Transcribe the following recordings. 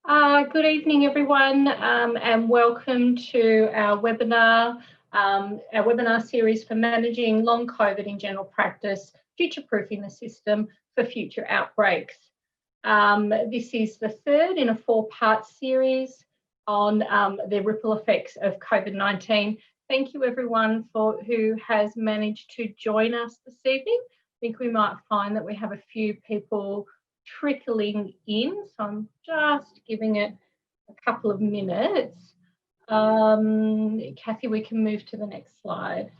Good evening, everyone, and welcome to our webinar series for managing long COVID in general practice, future-proofing the system for future outbreaks. This is the third in a four-part series on the ripple effects of COVID-19. Thank you, everyone, who has managed to join us this evening. I think we might find that we have a few people trickling in, so I'm just giving it a couple of minutes. Kathy, we can move to the next slide.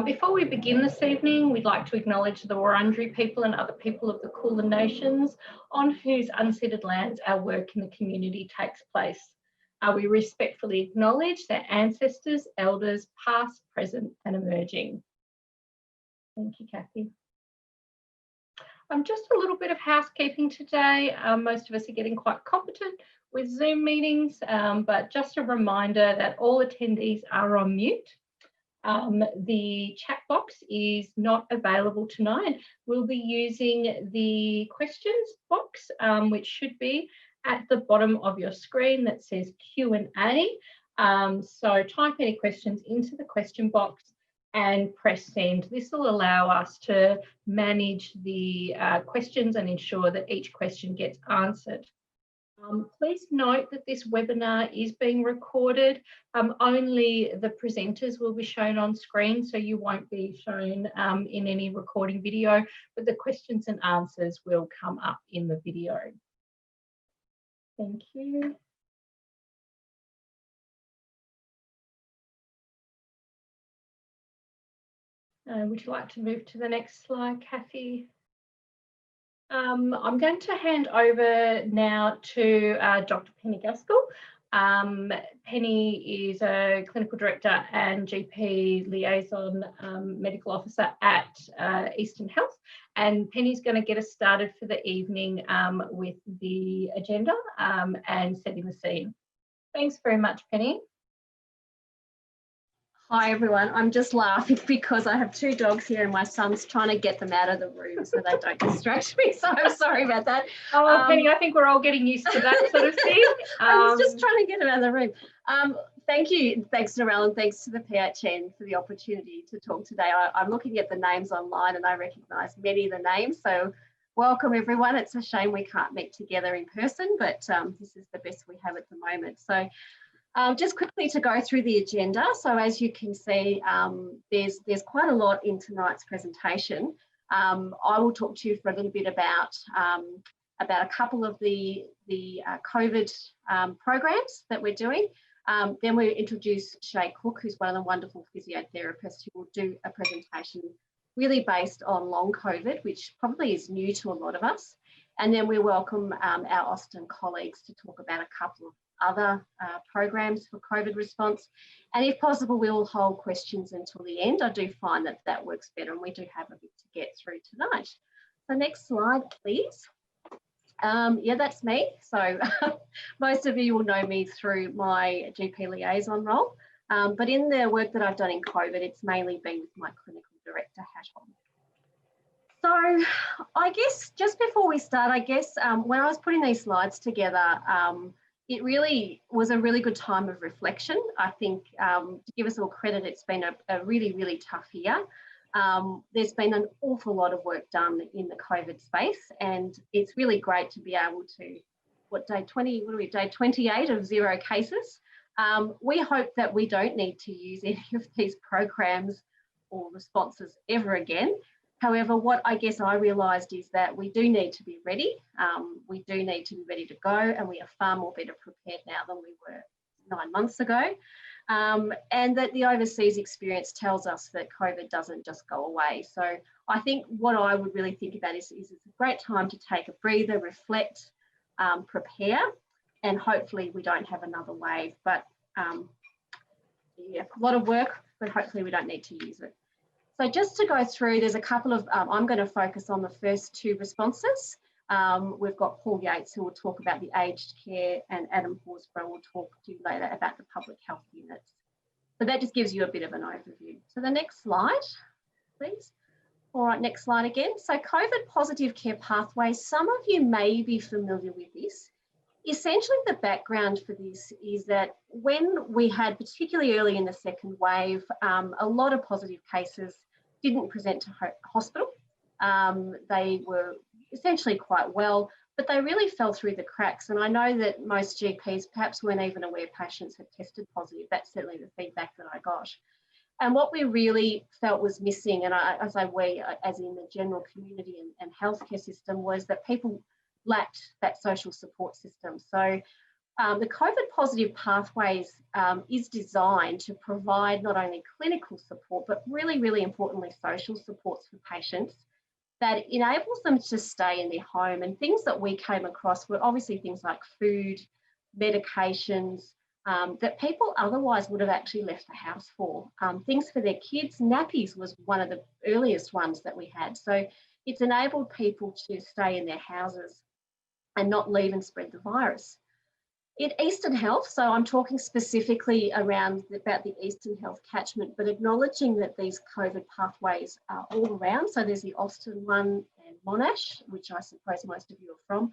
Before we begin this evening, we'd like to acknowledge the Wurundjeri people and other people of the Kulin Nations on whose unceded lands our work in the community takes place. We respectfully acknowledge their ancestors, elders, past, present and emerging. Thank you, Kathy. Just a little bit of housekeeping today. Most of us are getting quite competent with Zoom meetings, but just a reminder that all attendees are on mute. The chat box is not available tonight. We'll be using the questions box, which should be at the bottom of your screen that says Q&A. So type any questions into the question box and press send. This will allow us to manage the questions and ensure that each question gets answered. Please note that this webinar is being recorded. Only the presenters will be shown on screen, so you won't be shown in any recording video, but the questions and answers will come up in the video. Thank you. Would you like to move to the next slide, Kathy? I'm going to hand over now to Dr. Penny Gaskell. Penny is a clinical director and GP liaison medical officer at Eastern Health, and Penny's going to get us started for the evening with the agenda and setting the scene. Thanks very much, Penny. Hi everyone, I'm just laughing because I have two dogs here and my son's trying to get them out of the room so they don't distract me, so I'm sorry about that. Oh, Penny, I think we're all getting used to that sort of thing. I was just trying to get them out of the room. Thank you, thanks Narelle, and thanks to the PHN for the opportunity to talk today. I'm looking at the names online and I recognise many of the names, so welcome everyone. It's a shame we can't meet together in person, but this is the best we have at the moment. So just quickly to go through the agenda. So as you can see, there's quite a lot in tonight's presentation. I will talk to you for a little bit about a couple of the COVID programs that we're doing. Then we introduce Shae Cooke, who's one of the wonderful physiotherapists who will do a presentation really based on long COVID, which probably is new to a lot of us. And then we welcome our Austin colleagues to talk about a couple of other programs for COVID response. And if possible, we'll hold questions until the end. I do find that that works better and we do have a bit to get through tonight. So next slide, please. Yeah, that's me. So most of you will know me through my GP liaison role. But in the work that I've done in COVID, it's mainly been with my clinical director hat on. So I guess just before we start, when I was putting these slides together, it really was a really good time of reflection. I think to give us all credit, it's been a really, really tough year. There's been an awful lot of work done in the COVID space, and it's really great to be able to, day 28 of 0 cases. We hope that we don't need to use any of these programs or responses ever again. However, what I guess I realised is that we do need to be ready. We do need to be ready to go, and we are far more better prepared now than we were 9 months ago. And that the overseas experience tells us that COVID doesn't just go away. So I think what I would really think about is it's a great time to take a breather, reflect, prepare, and hopefully we don't have another wave. But yeah, a lot of work, but hopefully we don't need to use it. So just to go through, there's a couple of, I'm going to focus on the first two responses. We've got Paul Yates who will talk about the aged care, and Adam Horsburgh will talk to you later about the public health units. So that just gives you a bit of an overview. So the next slide, please. All right, next slide again. So COVID positive care pathways, some of you may be familiar with this. Essentially, the background for this is that when we had, particularly early in the second wave, a lot of positive cases didn't present to hospital. They were essentially quite well, but they really fell through the cracks. And I know that most GPs perhaps weren't even aware patients had tested positive. That's certainly the feedback that I got. And what we really felt was missing, and as in the general community and healthcare system, was that people lacked that social support system. So the COVID positive pathways is designed to provide not only clinical support, but really, really importantly, social supports for patients that enables them to stay in their home. And things that we came across were obviously things like food, medications, that people otherwise would have actually left the house for. Things for their kids, nappies was one of the earliest ones that we had. So it's enabled people to stay in their houses and not leave and spread the virus. In Eastern Health, so I'm talking specifically about the Eastern Health catchment, but acknowledging that these COVID pathways are all around. So there's the Austin one and Monash, which I suppose most of you are from.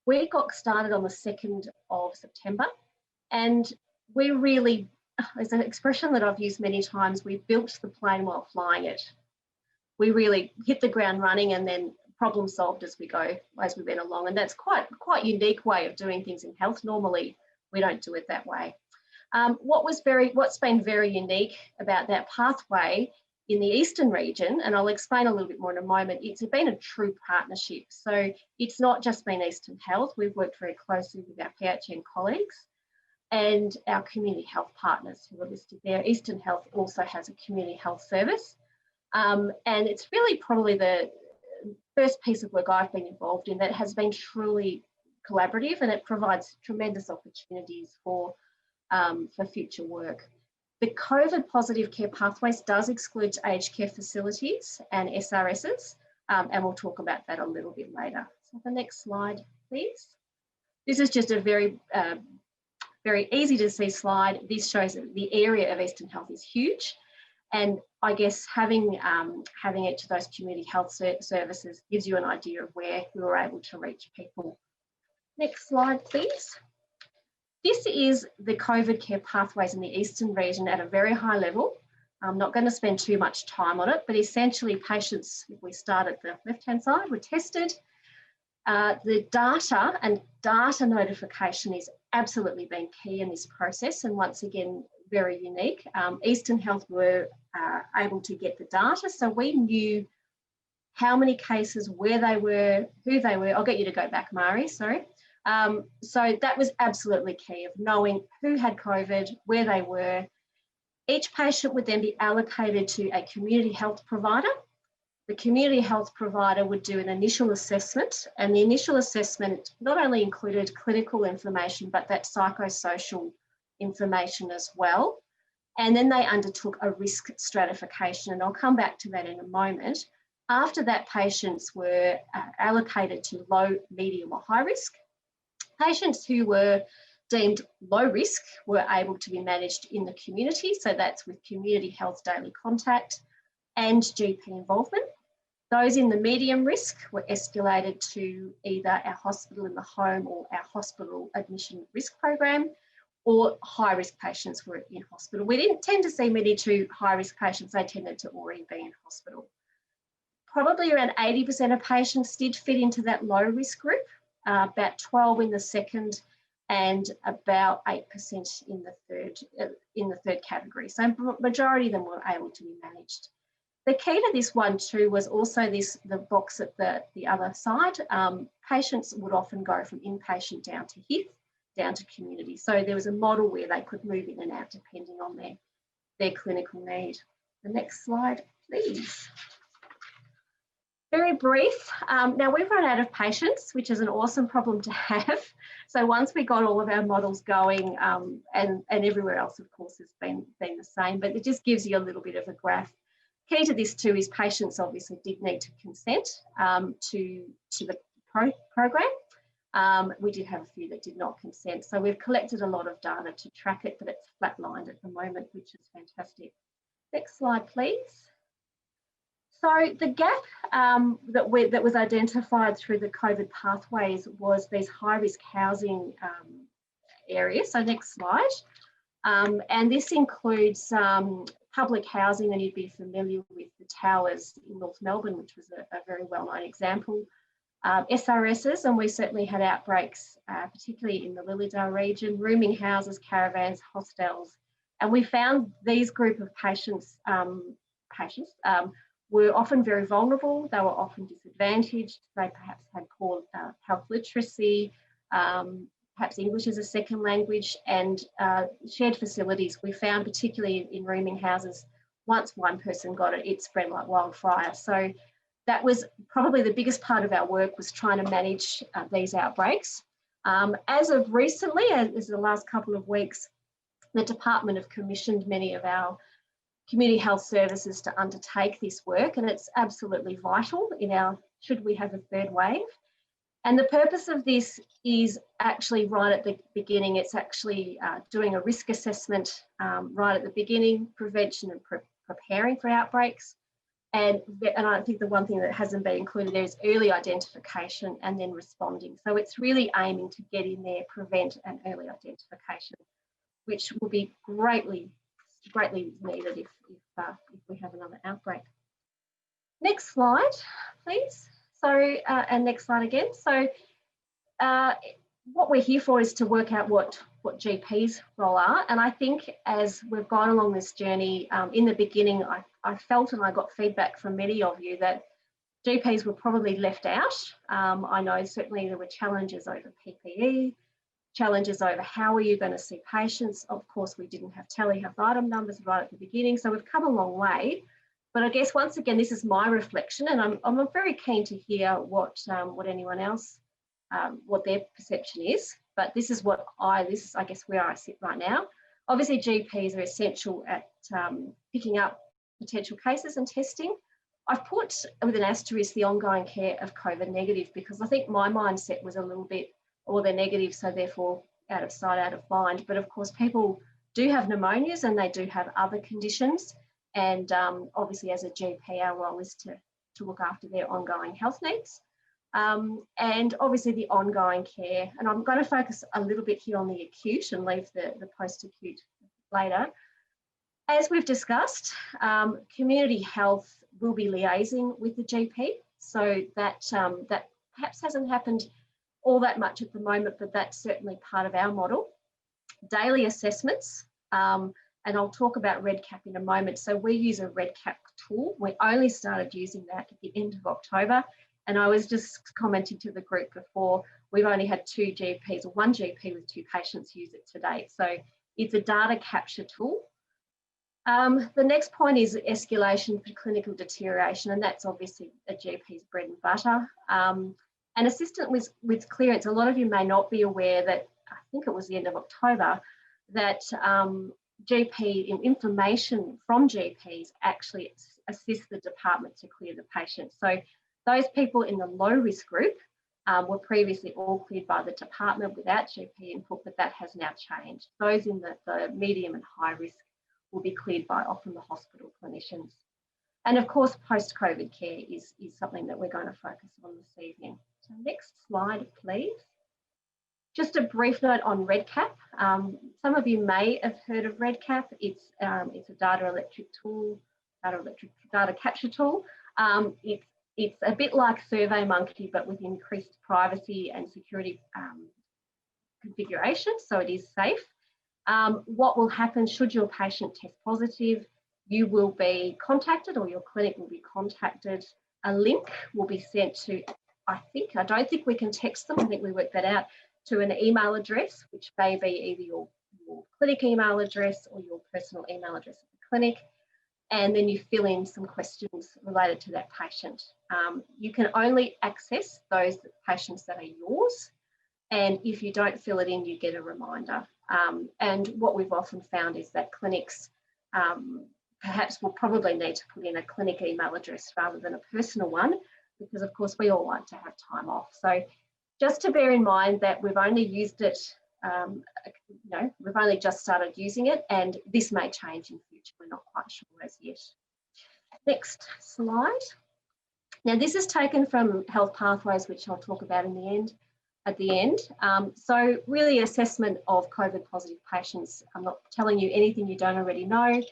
We got started on the 2nd of September, and we really, there's an expression that I've used many times, we built the plane while flying it. We really hit the ground running and then problem solved as we went along, and that's quite unique way of doing things in health. Normally we don't do it that way. What's been very unique about that pathway in the Eastern region, and I'll explain a little bit more in a moment, it's been a true partnership. So it's not just been Eastern Health. We've worked very closely with our PHN colleagues and our community health partners who are listed there. Eastern Health also has a community health service, and it's really probably the first piece of work I've been involved in that has been truly collaborative, and it provides tremendous opportunities for future work. The COVID positive care pathways does exclude aged care facilities and SRSs, and we'll talk about that a little bit later. So the next slide, please. This is just a very easy to see slide. This shows that the area of Eastern Health is huge. And I guess having it to those community health services gives you an idea of where we were able to reach people. Next slide, please. This is the COVID care pathways in the Eastern region at a very high level. I'm not going to spend too much time on it, but essentially patients, if we start at the left-hand side, were tested. The data and data notification is absolutely been key in this process, and once again, very unique. Eastern Health were able to get the data, so we knew how many cases, where they were, who they were. I'll get you to go back, Mari, sorry. So that was absolutely key, of knowing who had COVID, where they were. Each patient would then be allocated to a community health provider. The community health provider would do an initial assessment, and the initial assessment not only included clinical information, but that psychosocial information as well. And then they undertook a risk stratification, and I'll come back to that in a moment. After that, patients were allocated to low, medium or high risk. Patients who were deemed low risk were able to be managed in the community, so that's with community health daily contact and GP involvement. Those in the medium risk were escalated to either our hospital in the home or our hospital admission risk program, or high risk patients were in hospital. We didn't tend to see many too high risk patients, they tended to already be in hospital. Probably around 80% of patients did fit into that low risk group, about 12 in the second and about 8% in the third category. So majority of them were able to be managed. The key to this one too was also the box at the other side. Patients would often go from inpatient down to HIF, down to community. So there was a model where they could move in and out depending on their clinical need. The next slide, please. Very brief. Now we've run out of patients, which is an awesome problem to have. So once we got all of our models going, and everywhere else, of course, has been the same, but it just gives you a little bit of a graph. Key to this too is patients obviously did need to consent to the program. We did have a few that did not consent. So we've collected a lot of data to track it, but it's flatlined at the moment, which is fantastic. Next slide, please. So the gap that was identified through the COVID pathways was these high-risk housing areas. So next slide. And this includes public housing, and you'd be familiar with the towers in North Melbourne, which was a very well-known example. SRSs, and we certainly had outbreaks, particularly in the Lilydale region, rooming houses, caravans, hostels. And we found these group of patients were often very vulnerable. They were often disadvantaged. They perhaps had poor health literacy, perhaps English as a second language, and shared facilities. We found, particularly in rooming houses, once one person got it, it spread like wildfire. So that was probably the biggest part of our work, was trying to manage these outbreaks. As of recently, as the last couple of weeks, the department have commissioned many of our community health services to undertake this work, and it's absolutely vital in our, should we have a third wave. And the purpose of this is actually right at the beginning. It's actually doing a risk assessment right at the beginning, prevention and preparing for outbreaks. And I think the one thing that hasn't been included there is early identification and then responding. So it's really aiming to get in there, prevent and early identification, which will be greatly needed if we have another outbreak. Next slide, please. So, and next slide again. So what we're here for is to work out what GPs' role are. And I think as we've gone along this journey, in the beginning, I felt, and I got feedback from many of you, that GPs were probably left out. I know certainly there were challenges over PPE, challenges over how are you going to see patients. Of course, we didn't have telehealth item numbers right at the beginning, so we've come a long way. But I guess once again, this is my reflection, and I'm very keen to hear what anyone else, what their perception is. But this is what this is, I guess, where I sit right now. Obviously, GPs are essential at picking up potential cases and testing. I've put with an asterisk the ongoing care of COVID negative, because I think my mindset was a little bit, or they're negative, so therefore out of sight, out of mind. But of course, people do have pneumonias and they do have other conditions. And obviously, as a GP, our role is to look after their ongoing health needs. And obviously the ongoing care, and I'm going to focus a little bit here on the acute and leave the post-acute later. As we've discussed, community health will be liaising with the GP. So that perhaps hasn't happened all that much at the moment, but that's certainly part of our model. Daily assessments, and I'll talk about RACF in a moment. So we use a RACF tool. We only started using that at the end of October. And I was just commenting to the group before, we've only had 2 GPs, or 1 GP with 2 patients use it to date. So it's a data capture tool. The next point is escalation for clinical deterioration, and that's obviously a GP's bread and butter. And assistant with clearance, a lot of you may not be aware that, I think it was the end of October, that GP information from GPs actually assist the department to clear the patient. So those people in the low risk group were previously all cleared by the department without GP input, but that has now changed. Those in the medium and high risk will be cleared by often the hospital clinicians. And of course, post-COVID care is something that we're going to focus on this evening. So next slide, please. Just a brief note on RACF. Some of you may have heard of RACF. It's a data capture tool. It's a bit like SurveyMonkey, but with increased privacy and security configuration, so it is safe. What will happen should your patient test positive? You will be contacted, or your clinic will be contacted. A link will be sent to, I don't think we can text them, I think we worked that out, to an email address, which may be either your clinic email address or your personal email address at the clinic. And then you fill in some questions related to that patient. You can only access those patients that are yours. And if you don't fill it in, you get a reminder. And what we've often found is that clinics perhaps will probably need to put in a clinic email address rather than a personal one, because of course we all like to have time off. So just to bear in mind that we've only used it, we've only just started using it, and this may change in future. We're not quite sure as yet. Next slide. Now this is taken from Health Pathways, which I'll talk about in the end. At the end. So really assessment of COVID positive patients. I'm not telling you anything you don't already know.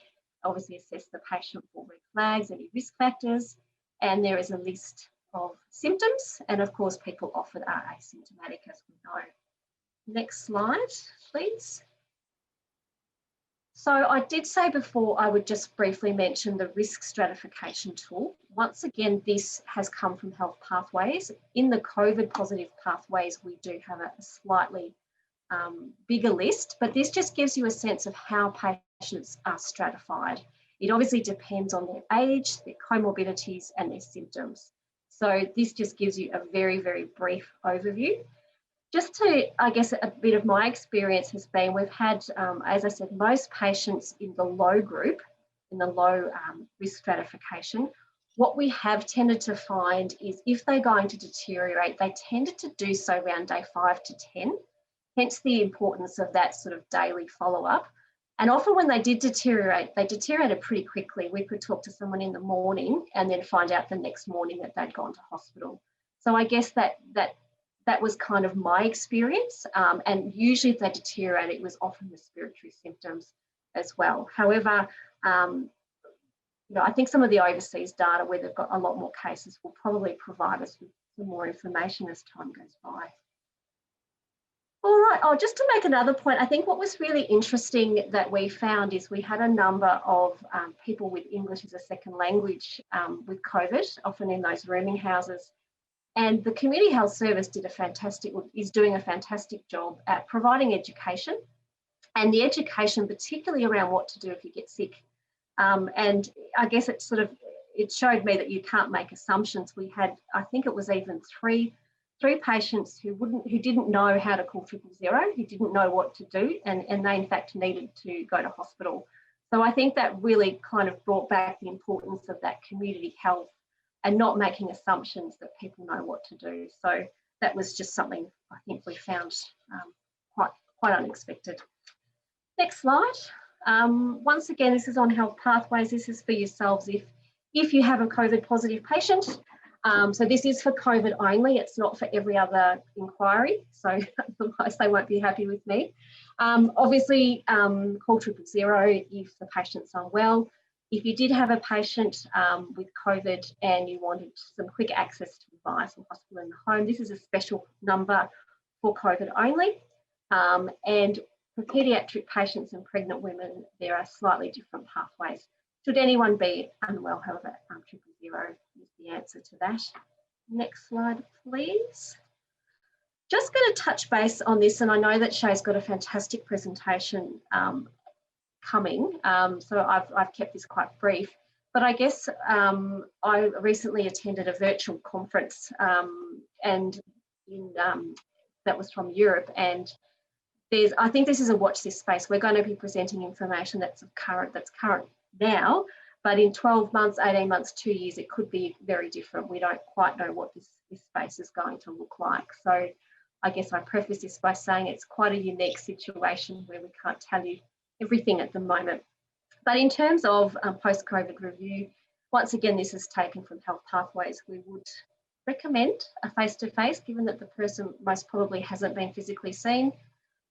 Obviously assess the patient for red flags, any risk factors, and there is a list of symptoms, and of course people often are asymptomatic, as we know. Next slide, please. So I did say before I would just briefly mention the risk stratification tool. Once again, this has come from Health Pathways. In the COVID positive pathways, we do have a slightly bigger list, but this just gives you a sense of how patients are stratified. It obviously depends on their age, their comorbidities, and their symptoms. So this just gives you a very, very brief overview. Just to, I guess, a bit of my experience has been, we've had, as I said, most patients in the low group, in the low risk stratification. What we have tended to find is if they're going to deteriorate, they tended to do so around day 5 to 10, hence the importance of that sort of daily follow-up. And often when they did deteriorate, they deteriorated pretty quickly. We could talk to someone in the morning and then find out the next morning that they'd gone to hospital. So I guess that was kind of my experience. And usually if they deteriorate, it was often respiratory symptoms as well. However, you know, I think some of the overseas data where they've got a lot more cases will probably provide us with some more information as time goes by. All right, just to make another point, I think what was really interesting that we found is we had a number of people with English as a second language with COVID, often in those rooming houses. And the Community Health Service is doing a fantastic job at providing education, and the education particularly around what to do if you get sick. And I guess it showed me that you can't make assumptions. We had, I think it was even three patients who didn't know how to call 000, who didn't know what to do, and they in fact needed to go to hospital. So I think that really kind of brought back the importance of that community health and not making assumptions that people know what to do. So that was just something I think we found quite unexpected. Next slide. Once again, this is on Health Pathways. This is for yourselves if you have a COVID positive patient. So this is for COVID only. It's not for every other inquiry. So otherwise they won't be happy with me. Obviously, call 000 if the patient's unwell. If you did have a patient with COVID and you wanted some quick access to advice or hospital in the home, this is a special number for COVID only. And for paediatric patients and pregnant women, there are slightly different pathways. Should anyone be unwell, however, 000 is the answer to that. Next slide, please. Just going to touch base on this, and I know that Shae's got a fantastic presentation coming, so I've kept this quite brief. But I guess I recently attended a virtual conference, and that was from Europe, and I think this is a watch this space. We're going to be presenting information that's current now, but in 12 months, 18 months, 2 years, it could be very different. We don't quite know what this space is going to look like. So I guess I preface this by saying it's quite a unique situation where we can't tell you everything at the moment. But in terms of post-COVID review, once again, this is taken from Health Pathways. We would recommend a face-to-face, given that the person most probably hasn't been physically seen.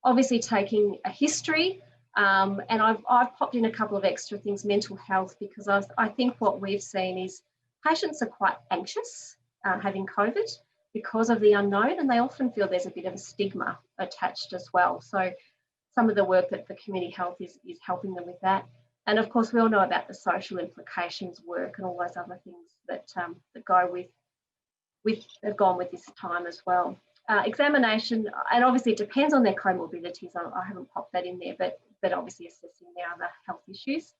Obviously taking a history, and I've popped in a couple of extra things, mental health, because I think what we've seen is patients are quite anxious having COVID because of the unknown, and they often feel there's a bit of a stigma attached as well. So some of the work that the community health is helping them with that. And of course, we all know about the social implications work and all those other things that have gone with this time as well. Examination, and obviously it depends on their comorbidities. I haven't popped that in there, but obviously assessing their other health issues.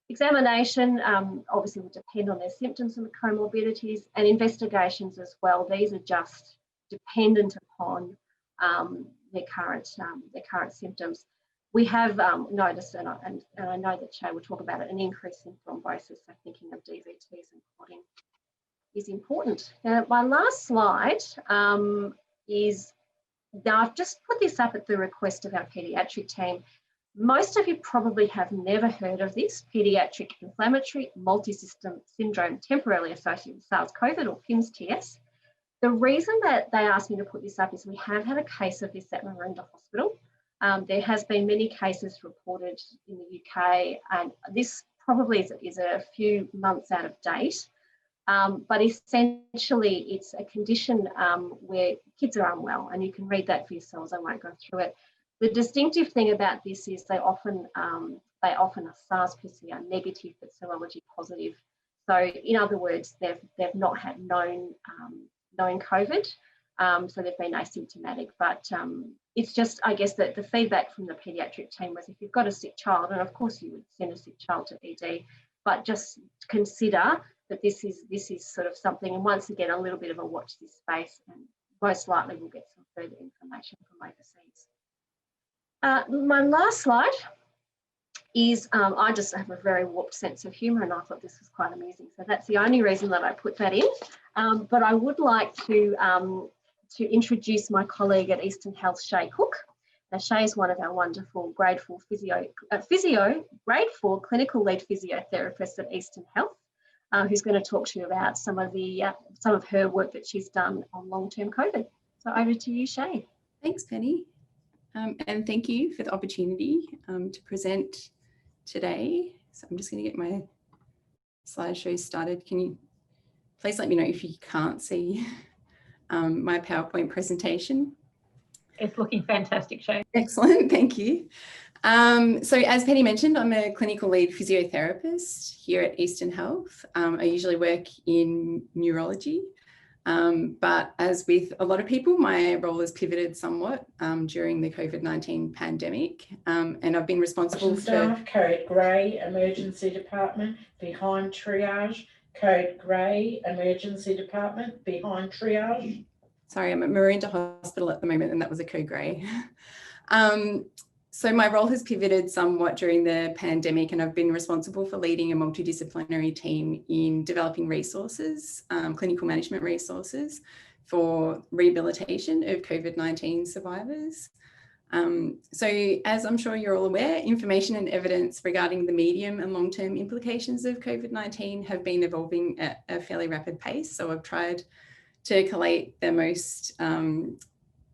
Examination obviously will depend on their symptoms and the comorbidities, and investigations as well. These are just dependent upon their current symptoms. We have noticed, and I know that Shae will talk about it, an increase in thrombosis, so thinking of DVTs and clotting is important. Now, my last slide is, now I've just put this up at the request of our paediatric team. Most of you probably have never heard of this, pediatric inflammatory multisystem syndrome temporarily associated with SARS-CoV or PIMS-TS. The reason that they asked me to put this up is we have had a case of this at Maroondah Hospital. There has been many cases reported in the UK, and this probably is a few months out of date. But essentially, it's a condition where kids are unwell, and you can read that for yourselves. I won't go through it. The distinctive thing about this is they often are SARS-PCR negative but serology positive. So, in other words, they've not had known COVID, so they've been asymptomatic. But it's just, I guess, that the feedback from the paediatric team was, if you've got a sick child, and of course you would send a sick child to ED, but just consider that this is sort of something, and once again, a little bit of a watch this space, and most likely we'll get some further information from overseas. My last slide is, I just have a very warped sense of humour, and I thought this was quite amusing. So that's the only reason that I put that in. But I would like to introduce my colleague at Eastern Health, Shae Cooke. Now, Shae is one of our wonderful grade 4 grade 4 clinical lead physiotherapists at Eastern Health, who's going to talk to you about some of her work that she's done on long-term COVID. So over to you, Shae. Thanks, Penny. And thank you for the opportunity to present today. So I'm just going to get my slideshow started. Can you please let me know if you can't see my PowerPoint presentation? It's looking fantastic, Shae. Excellent, thank you. So as Penny mentioned, I'm a clinical lead physiotherapist here at Eastern Health. I usually work in neurology. But as with a lot of people, my role has pivoted somewhat during the COVID-19 pandemic, and I've been responsible for staff, code grey, emergency department, behind triage, code grey, emergency department, behind triage. Sorry, I'm at Maroondah Hospital at the moment, and that was a code grey. So my role has pivoted somewhat during the pandemic, and I've been responsible for leading a multidisciplinary team in developing resources, clinical management resources for rehabilitation of COVID-19 survivors. So as I'm sure you're all aware, information and evidence regarding the medium and long-term implications of COVID-19 have been evolving at a fairly rapid pace. So I've tried to collate the most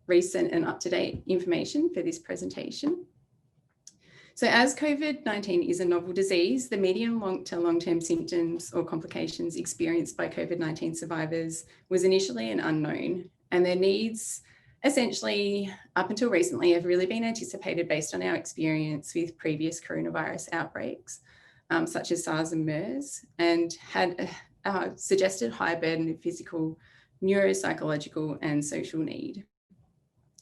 recent and up-to-date information for this presentation. So as COVID-19 is a novel disease, the medium to long-term symptoms or complications experienced by COVID-19 survivors was initially an unknown, and their needs essentially up until recently have really been anticipated based on our experience with previous coronavirus outbreaks, such as SARS and MERS, and had suggested high burden of physical, neuropsychological and social need.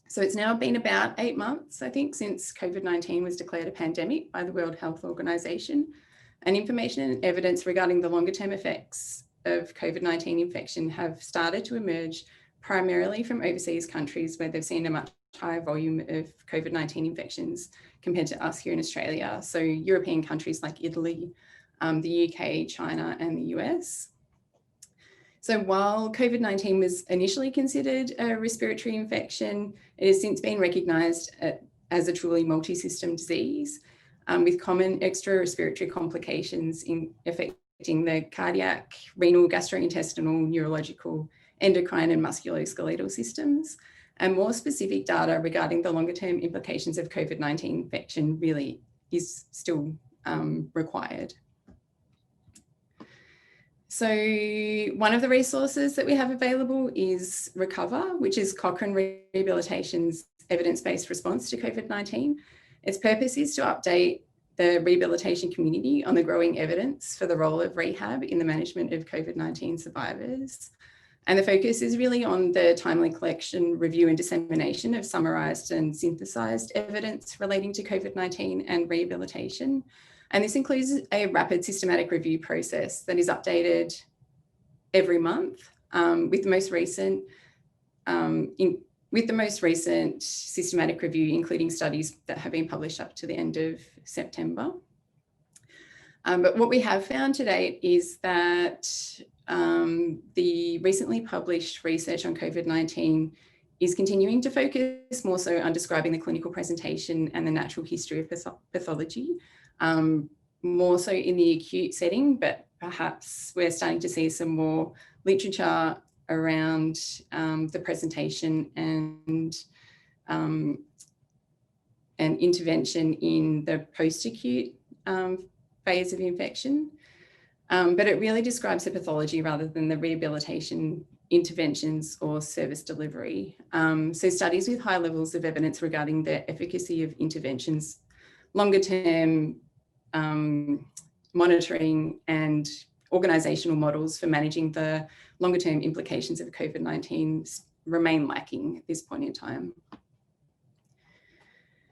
So it's now been about 8 months, I think, since COVID-19 was declared a pandemic by the World Health Organization, and information and evidence regarding the longer term effects of COVID-19 infection have started to emerge primarily from overseas countries where they've seen a much higher volume of COVID-19 infections compared to us here in Australia. So European countries like Italy, the UK, China and the US. So while COVID-19 was initially considered a respiratory infection, it has since been recognised as a truly multi-system disease with common extra respiratory complications affecting the cardiac, renal, gastrointestinal, neurological, endocrine and musculoskeletal systems. And more specific data regarding the longer term implications of COVID-19 infection really is still required. So one of the resources that we have available is Recover, which is Cochrane Rehabilitation's evidence-based response to COVID-19. Its purpose is to update the rehabilitation community on the growing evidence for the role of rehab in the management of COVID-19 survivors. And the focus is really on the timely collection, review and dissemination of summarised and synthesised evidence relating to COVID-19 and rehabilitation. And this includes a rapid systematic review process that is updated every month with the most recent systematic review, including studies that have been published up to the end of September. But what we have found to date is that the recently published research on COVID-19 is continuing to focus more so on describing the clinical presentation and the natural history of pathology, more so in the acute setting, but perhaps we're starting to see some more literature around the presentation and intervention in the post-acute phase of infection. But it really describes the pathology rather than the rehabilitation interventions or service delivery. So studies with high levels of evidence regarding the efficacy of interventions, longer term monitoring and organisational models for managing the longer term implications of COVID-19 remain lacking at this point in time.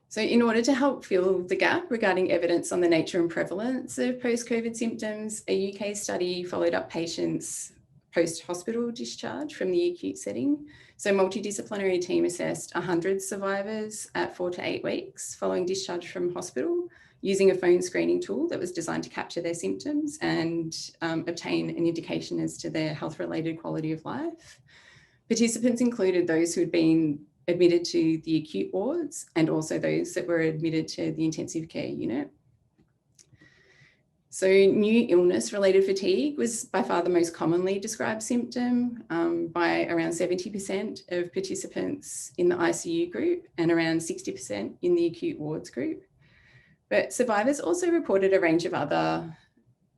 So in order to help fill the gap regarding evidence on the nature and prevalence of post-COVID symptoms, a UK study followed up patients post-hospital discharge from the acute setting. So a multidisciplinary team assessed 100 survivors at 4 to 8 weeks following discharge from hospital using a phone screening tool that was designed to capture their symptoms and obtain an indication as to their health-related quality of life. Participants included those who had been admitted to the acute wards and also those that were admitted to the intensive care unit. So new illness-related fatigue was by far the most commonly described symptom by around 70% of participants in the ICU group and around 60% in the acute wards group. But survivors also reported a range of other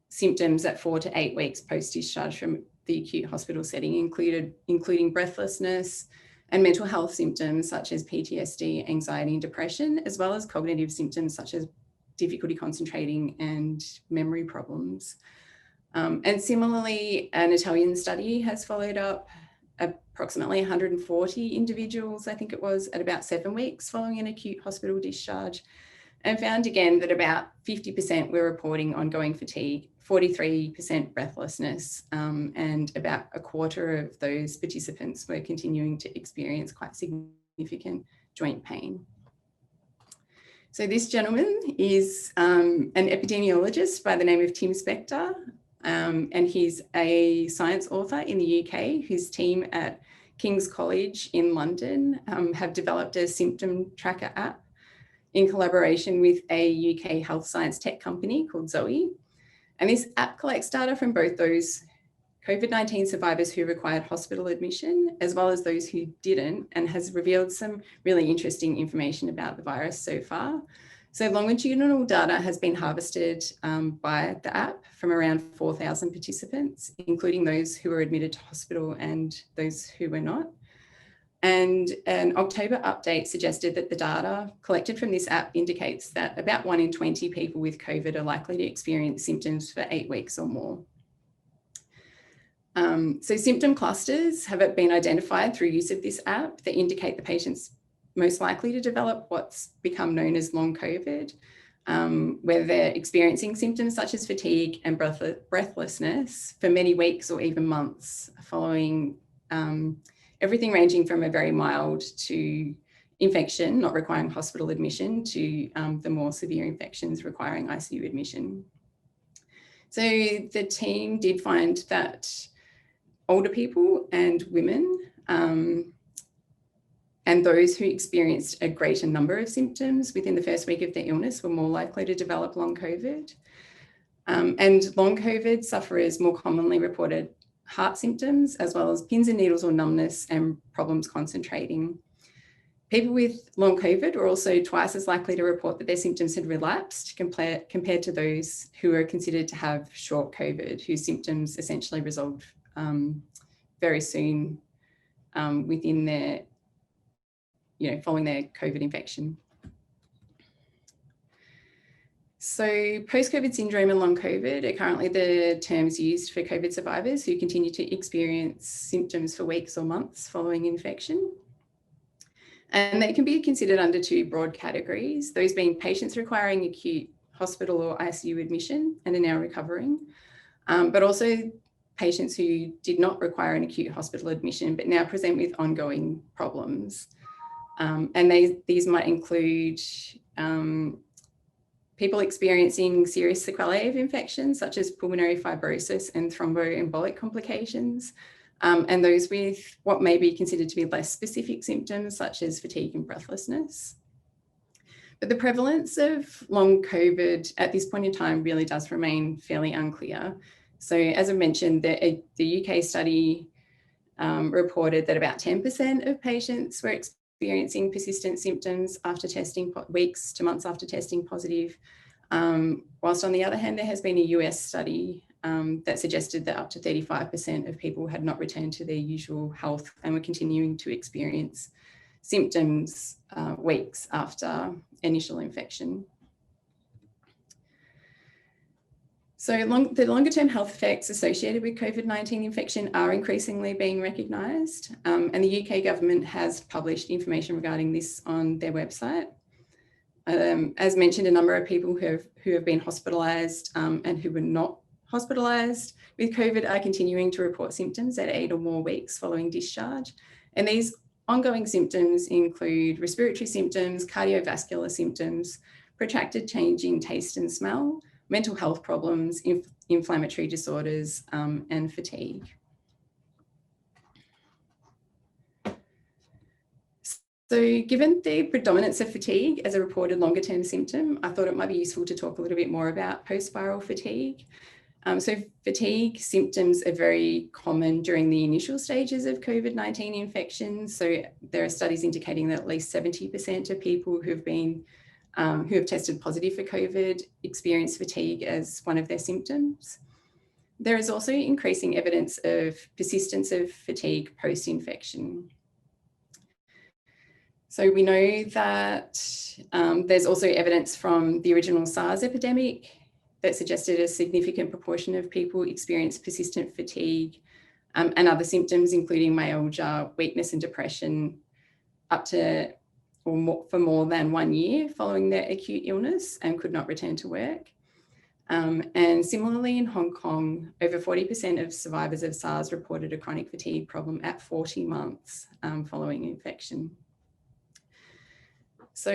symptoms at 4 to 8 weeks post-discharge from the acute hospital setting, including breathlessness and mental health symptoms such as PTSD, anxiety and depression, as well as cognitive symptoms such as difficulty concentrating and memory problems. And similarly, an Italian study has followed up approximately 140 individuals, I think it was, at about 7 weeks following an acute hospital discharge, and found again that about 50% were reporting ongoing fatigue, 43% breathlessness, and about a quarter of those participants were continuing to experience quite significant joint pain. So this gentleman is an epidemiologist by the name of Tim Spector, and he's a science author in the UK. His team at King's College in London have developed a symptom tracker app in collaboration with a UK health science tech company called Zoe. And this app collects data from both those COVID-19 survivors who required hospital admission, as well as those who didn't, and has revealed some really interesting information about the virus so far. So longitudinal data has been harvested by the app from around 4,000 participants, including those who were admitted to hospital and those who were not. And an October update suggested that the data collected from this app indicates that about 1 in 20 people with COVID are likely to experience symptoms for 8 weeks or more. So symptom clusters have been identified through use of this app that indicate the patient's most likely to develop what's become known as long COVID, where they're experiencing symptoms such as fatigue and breathlessness for many weeks or even months following everything ranging from a very mild to infection, not requiring hospital admission, to the more severe infections requiring ICU admission. So the team did find that older people and women and those who experienced a greater number of symptoms within the first week of their illness were more likely to develop long COVID. And long COVID sufferers more commonly reported heart symptoms, as well as pins and needles or numbness and problems concentrating. People with long COVID were also twice as likely to report that their symptoms had relapsed compared to those who were considered to have short COVID, whose symptoms essentially resolved very soon within their, following their COVID infection. So post-COVID syndrome and long COVID are currently the terms used for COVID survivors who continue to experience symptoms for weeks or months following infection. And they can be considered under 2 broad categories, those being patients requiring acute hospital or ICU admission and are now recovering, but also patients who did not require an acute hospital admission but now present with ongoing problems. And these might include people experiencing serious sequelae of infections such as pulmonary fibrosis and thromboembolic complications, and those with what may be considered to be less specific symptoms, such as fatigue and breathlessness. But the prevalence of long COVID at this point in time really does remain fairly unclear. So as I mentioned, the UK study reported that about 10% of patients were experiencing persistent symptoms after testing, weeks to months after testing positive. Whilst on the other hand, there has been a US study that suggested that up to 35% of people had not returned to their usual health and were continuing to experience symptoms weeks after initial infection. So the longer term health effects associated with COVID-19 infection are increasingly being recognised, and the UK government has published information regarding this on their website. As mentioned, a number of people who have been hospitalised and who were not hospitalised with COVID are continuing to report symptoms at 8 or more weeks following discharge. And these ongoing symptoms include respiratory symptoms, cardiovascular symptoms, protracted change in taste and smell, mental health problems, inflammatory disorders, and fatigue. So given the predominance of fatigue as a reported longer term symptom, I thought it might be useful to talk a little bit more about post-viral fatigue. So fatigue symptoms are very common during the initial stages of COVID-19 infection. So there are studies indicating that at least 70% of people who have tested positive for COVID experience fatigue as one of their symptoms. There is also increasing evidence of persistence of fatigue post-infection. So we know that there's also evidence from the original SARS epidemic that suggested a significant proportion of people experience persistent fatigue and other symptoms, including myalgia, weakness and depression, up to for more than 1 year following their acute illness and could not return to work. And similarly in Hong Kong, over 40% of survivors of SARS reported a chronic fatigue problem at 40 months following infection. So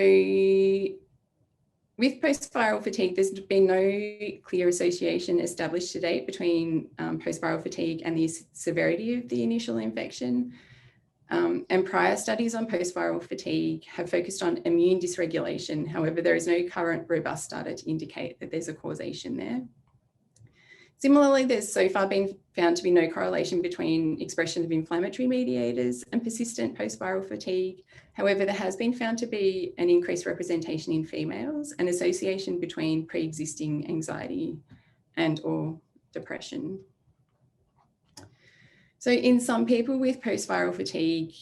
with post-viral fatigue, there's been no clear association established to date between post-viral fatigue and the severity of the initial infection. And prior studies on post-viral fatigue have focused on immune dysregulation. However, there is no current robust data to indicate that there's a causation there. Similarly, there's so far been found to be no correlation between expression of inflammatory mediators and persistent post-viral fatigue. However, there has been found to be an increased representation in females, an association between pre-existing anxiety and or depression. So in some people with post-viral fatigue,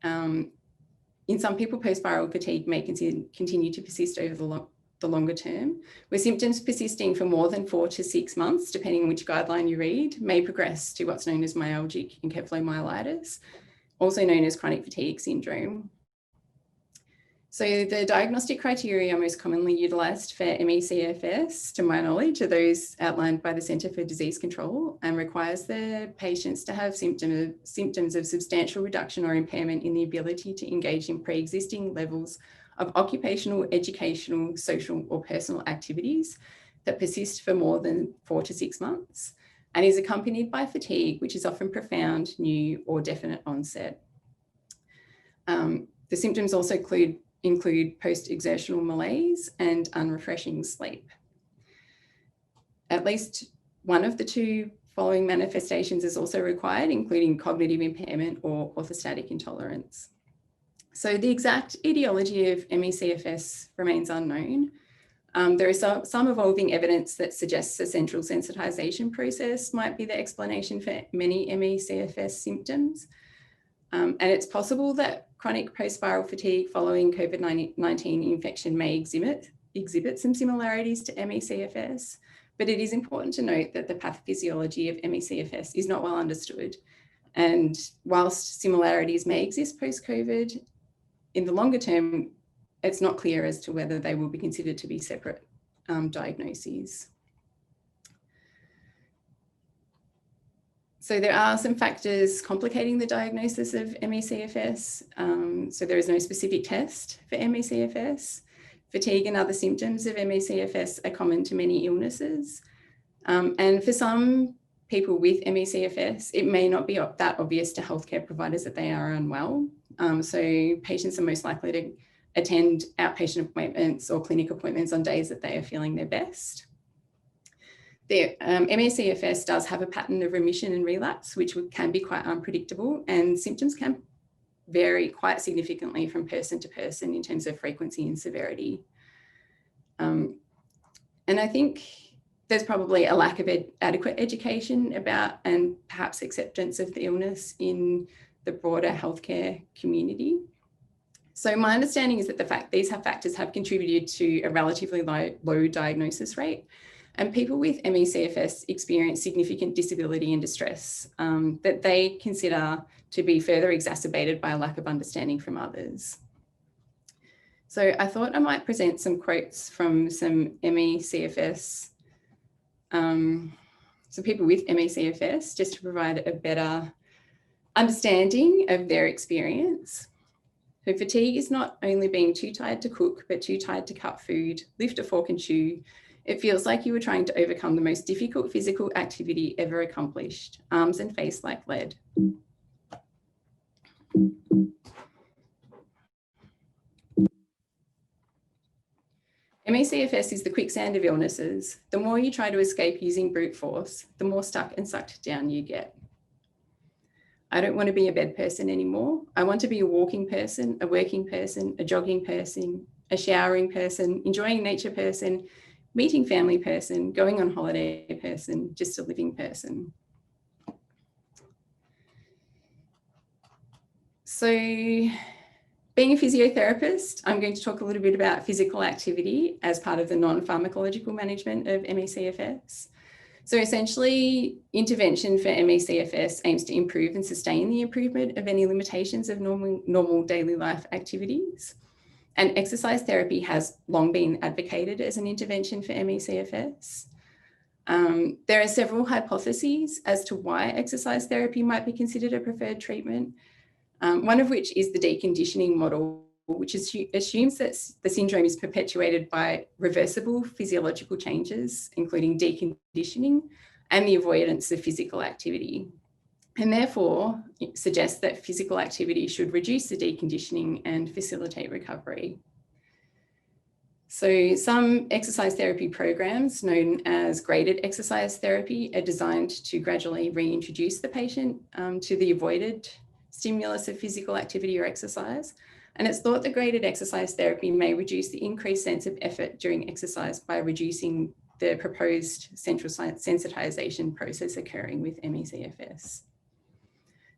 post-viral fatigue may continue to persist over the longer term, where symptoms persisting for more than 4 to 6 months, depending on which guideline you read, may progress to what's known as myalgic encephalomyelitis, also known as chronic fatigue syndrome. So the diagnostic criteria most commonly utilised for ME/CFS, to my knowledge, are those outlined by the Centre for Disease Control and requires the patients to have symptoms of substantial reduction or impairment in the ability to engage in pre-existing levels of occupational, educational, social or personal activities that persist for more than 4 to 6 months and is accompanied by fatigue, which is often profound, new or definite onset. The symptoms also include post-exertional malaise and unrefreshing sleep. At least one of the 2 following manifestations is also required, including cognitive impairment or orthostatic intolerance. So the exact etiology of ME/CFS remains unknown. There is some evolving evidence that suggests a central sensitization process might be the explanation for many ME/CFS symptoms. And it's possible that chronic post-viral fatigue following COVID-19 infection may exhibit some similarities to ME/CFS, but it is important to note that the pathophysiology of ME/CFS is not well understood. And whilst similarities may exist post-COVID, in the longer term, it's not clear as to whether they will be considered to be separate diagnoses. So there are some factors complicating the diagnosis of ME/CFS. So there is no specific test for ME/CFS. Fatigue and other symptoms of ME/CFS are common to many illnesses. And for some people with ME/CFS, it may not be that obvious to healthcare providers that they are unwell. So patients are most likely to attend outpatient appointments or clinic appointments on days that they are feeling their best. The ME/CFS does have a pattern of remission and relapse, which can be quite unpredictable, and symptoms can vary quite significantly from person to person in terms of frequency and severity. And I think there's probably a lack of adequate education about and perhaps acceptance of the illness in the broader healthcare community. So my understanding is that these factors have contributed to a relatively low diagnosis rate, and people with ME/CFS experience significant disability and distress that they consider to be further exacerbated by a lack of understanding from others. So I thought I might present some quotes from some ME/CFS, some people with ME/CFS, just to provide a better understanding of their experience. So fatigue is not only being too tired to cook, but too tired to cut food, lift a fork and chew. It feels like you were trying to overcome the most difficult physical activity ever accomplished, arms and face like lead. ME/CFS is the quicksand of illnesses. The more you try to escape using brute force, the more stuck and sucked down you get. I don't want to be a bed person anymore. I want to be a walking person, a working person, a jogging person, a showering person, enjoying nature person, meeting family person, going on holiday person, just a living person. So being a physiotherapist, I'm going to talk a little bit about physical activity as part of the non-pharmacological management of ME/CFS. So essentially, intervention for ME/CFS aims to improve and sustain the improvement of any limitations of normal daily life activities. And exercise therapy has long been advocated as an intervention for ME/CFS. There are several hypotheses as to why exercise therapy might be considered a preferred treatment. One of which is the deconditioning model, which assumes that the syndrome is perpetuated by reversible physiological changes, including deconditioning and the avoidance of physical activity. And therefore, it suggests that physical activity should reduce the deconditioning and facilitate recovery. So some exercise therapy programs, known as graded exercise therapy, are designed to gradually reintroduce the patient to the avoided stimulus of physical activity or exercise. And it's thought that graded exercise therapy may reduce the increased sense of effort during exercise by reducing the proposed central sensitization process occurring with ME/CFS.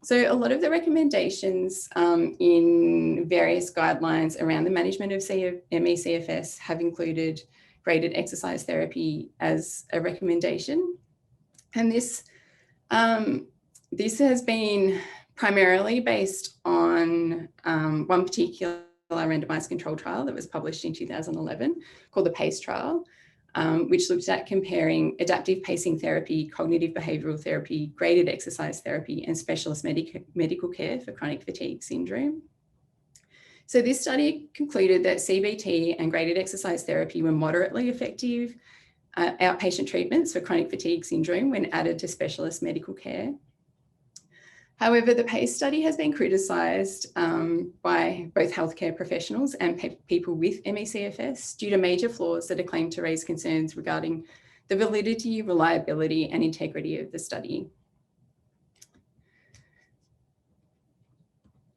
So a lot of the recommendations in various guidelines around the management of ME/CFS have included graded exercise therapy as a recommendation. And this has been primarily based on one particular randomized control trial that was published in 2011 called the PACE trial, which looked at comparing adaptive pacing therapy, cognitive behavioural therapy, graded exercise therapy, and specialist medical care for chronic fatigue syndrome. So this study concluded that CBT and graded exercise therapy were moderately effective outpatient treatments for chronic fatigue syndrome when added to specialist medical care. However, the PACE study has been criticised by both healthcare professionals and people with ME/CFS due to major flaws that are claimed to raise concerns regarding the validity, reliability, and integrity of the study.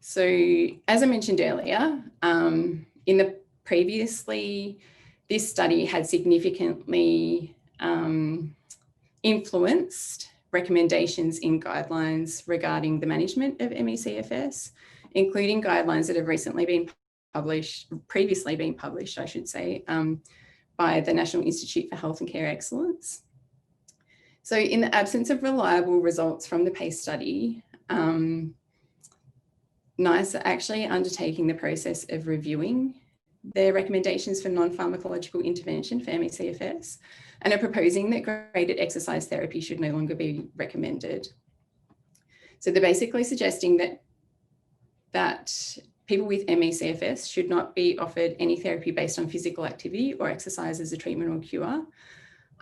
So, as I mentioned earlier, this study had significantly influenced recommendations in guidelines regarding the management of ME/CFS, including guidelines that have previously been published, I should say, by the National Institute for Health and Care Excellence. So in the absence of reliable results from the PACE study, NICE are actually undertaking the process of reviewing their recommendations for non-pharmacological intervention for ME/CFS and are proposing that graded exercise therapy should no longer be recommended. So they're basically suggesting that people with ME/CFS should not be offered any therapy based on physical activity or exercise as a treatment or cure,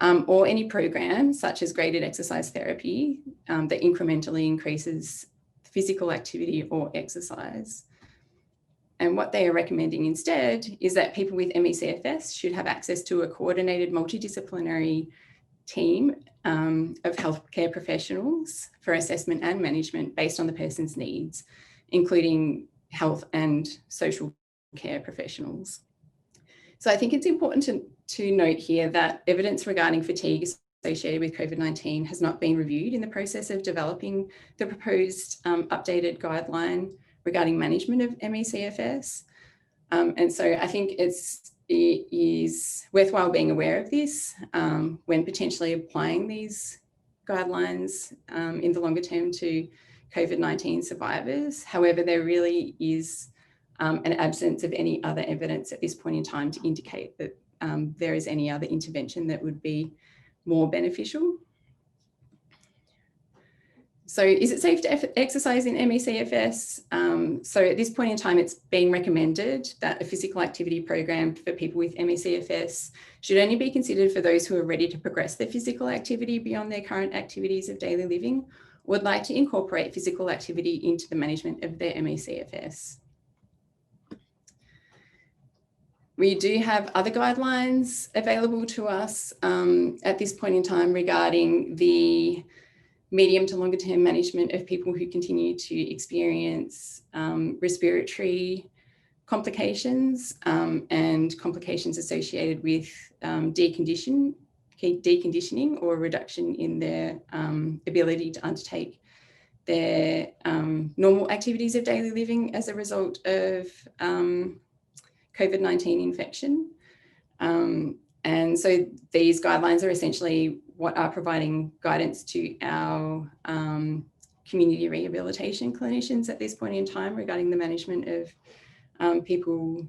or any program such as graded exercise therapy that incrementally increases physical activity or exercise. And what they are recommending instead is that people with ME/CFS should have access to a coordinated multidisciplinary team of healthcare professionals for assessment and management based on the person's needs, including health and social care professionals. So I think it's important to note here that evidence regarding fatigue associated with COVID-19 has not been reviewed in the process of developing the proposed updated guideline regarding management of ME/CFS. And so I think it is worthwhile being aware of this when potentially applying these guidelines in the longer term to COVID-19 survivors. However, there really is an absence of any other evidence at this point in time to indicate that there is any other intervention that would be more beneficial. So is it safe to exercise in ME/CFS? So at this point in time, it's being recommended that a physical activity program for people with ME/CFS should only be considered for those who are ready to progress their physical activity beyond their current activities of daily living, or would like to incorporate physical activity into the management of their ME/CFS. We do have other guidelines available to us at this point in time regarding the medium to longer term management of people who continue to experience respiratory complications and complications associated with deconditioning or a reduction in their ability to undertake their normal activities of daily living as a result of COVID-19 infection. And so these guidelines are essentially what are providing guidance to our community rehabilitation clinicians at this point in time regarding the management of people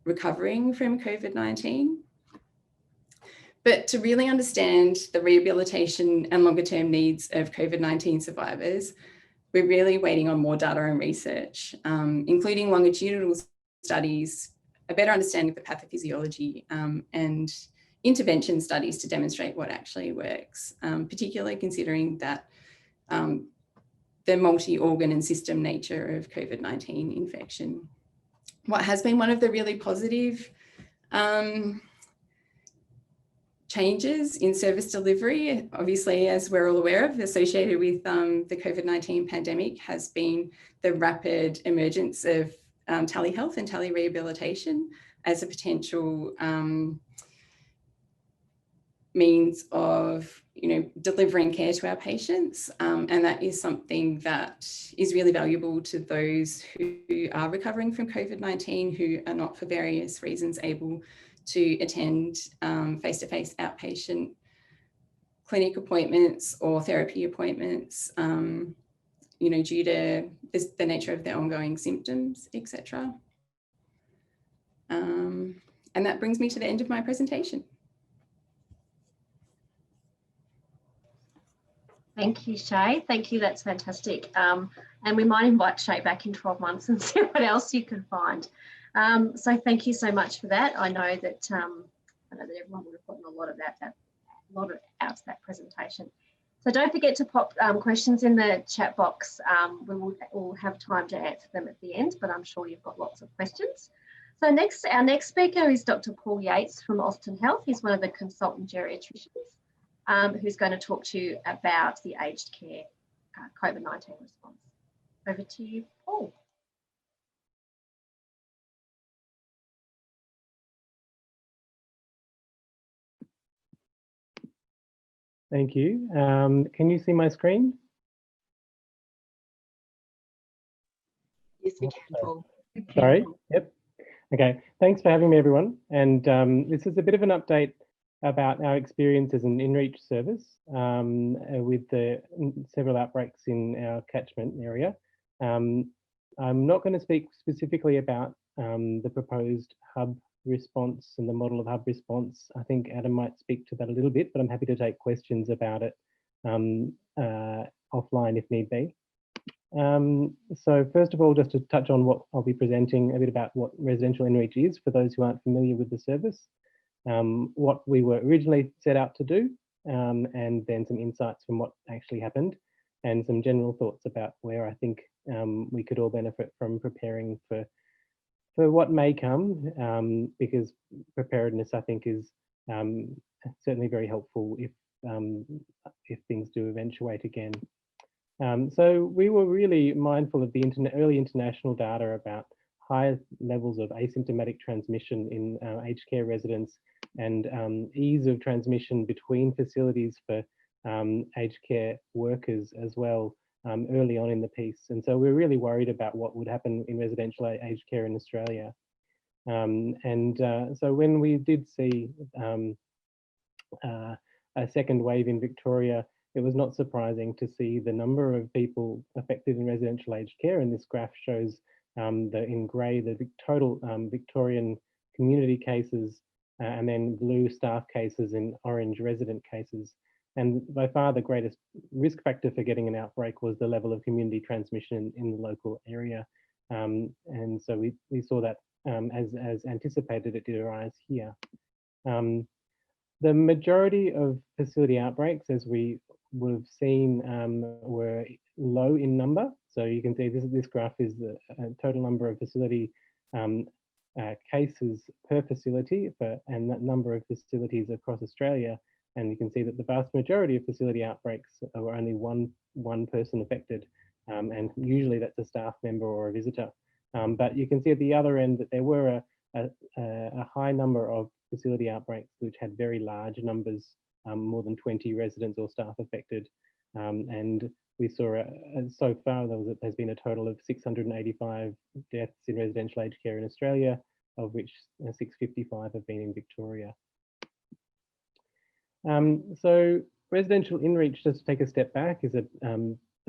recovering from COVID-19. But to really understand the rehabilitation and longer term needs of COVID-19 survivors, we're really waiting on more data and research, including longitudinal studies, a better understanding of the pathophysiology and intervention studies to demonstrate what actually works, particularly considering that the multi-organ and system nature of COVID-19 infection. What has been one of the really positive changes in service delivery, obviously, as we're all aware of, associated with the COVID-19 pandemic, has been the rapid emergence of telehealth and telerehabilitation as a potential means of delivering care to our patients, and that is something that is really valuable to those who are recovering from COVID-19 who are not for various reasons able to attend face-to-face outpatient clinic appointments or therapy appointments due to the nature of their ongoing symptoms, etc. And that brings me to the end of my presentation. Thank you, Shae. Thank you, that's fantastic. And we might invite Shae back in 12 months and see what else you can find. So thank you so much for that. I know that everyone would have gotten a lot out of that presentation. So don't forget to pop questions in the chat box. We'll have time to answer them at the end, but I'm sure you've got lots of questions. So our next speaker is Dr. Paul Yates from Austin Health. He's one of the consultant geriatricians who's going to talk to you about the aged care COVID-19 response. Over to you, Paul. Thank you. Can you see my screen? Yes, we can, Paul. Sorry. Yep. Okay. Thanks for having me, everyone. And this is a bit of an update about our experience as an in-reach service with the several outbreaks in our catchment area. I'm not going to speak specifically about the proposed hub response and the model of hub response. I think Adam might speak to that a little bit, but I'm happy to take questions about it offline if need be. So first of all, just to touch on what I'll be presenting, a bit about what residential in-reach is for those who aren't familiar with the service. what we were originally set out to do, and then some insights from what actually happened, and some general thoughts about where I think we could all benefit from preparing for what may come, because preparedness, I think, is certainly very helpful if things do eventuate again. So we were really mindful of the early international data about high levels of asymptomatic transmission in aged care residents, and ease of transmission between facilities for aged care workers as well, early on in the piece. And so we're really worried about what would happen in residential aged care in Australia. So when we did see a second wave in Victoria, it was not surprising to see the number of people affected in residential aged care. And this graph shows in grey the total Victorian community cases, and then blue staff cases, in orange resident cases. And by far the greatest risk factor for getting an outbreak was the level of community transmission in the local area. And so we saw that as anticipated, it did arise here. The majority of facility outbreaks, as we would have seen, were low in number. So you can see this graph is the total number of facility cases per facility, and that number of facilities across Australia. And you can see that the vast majority of facility outbreaks were only one person affected, and usually that's a staff member or a visitor. But you can see at the other end that there were a high number of facility outbreaks which had very large numbers, more than 20 residents or staff affected. And we saw so far there's been a total of 685 deaths in residential aged care in Australia, of which 655 have been in Victoria. So residential inReach, just to take a step back, is a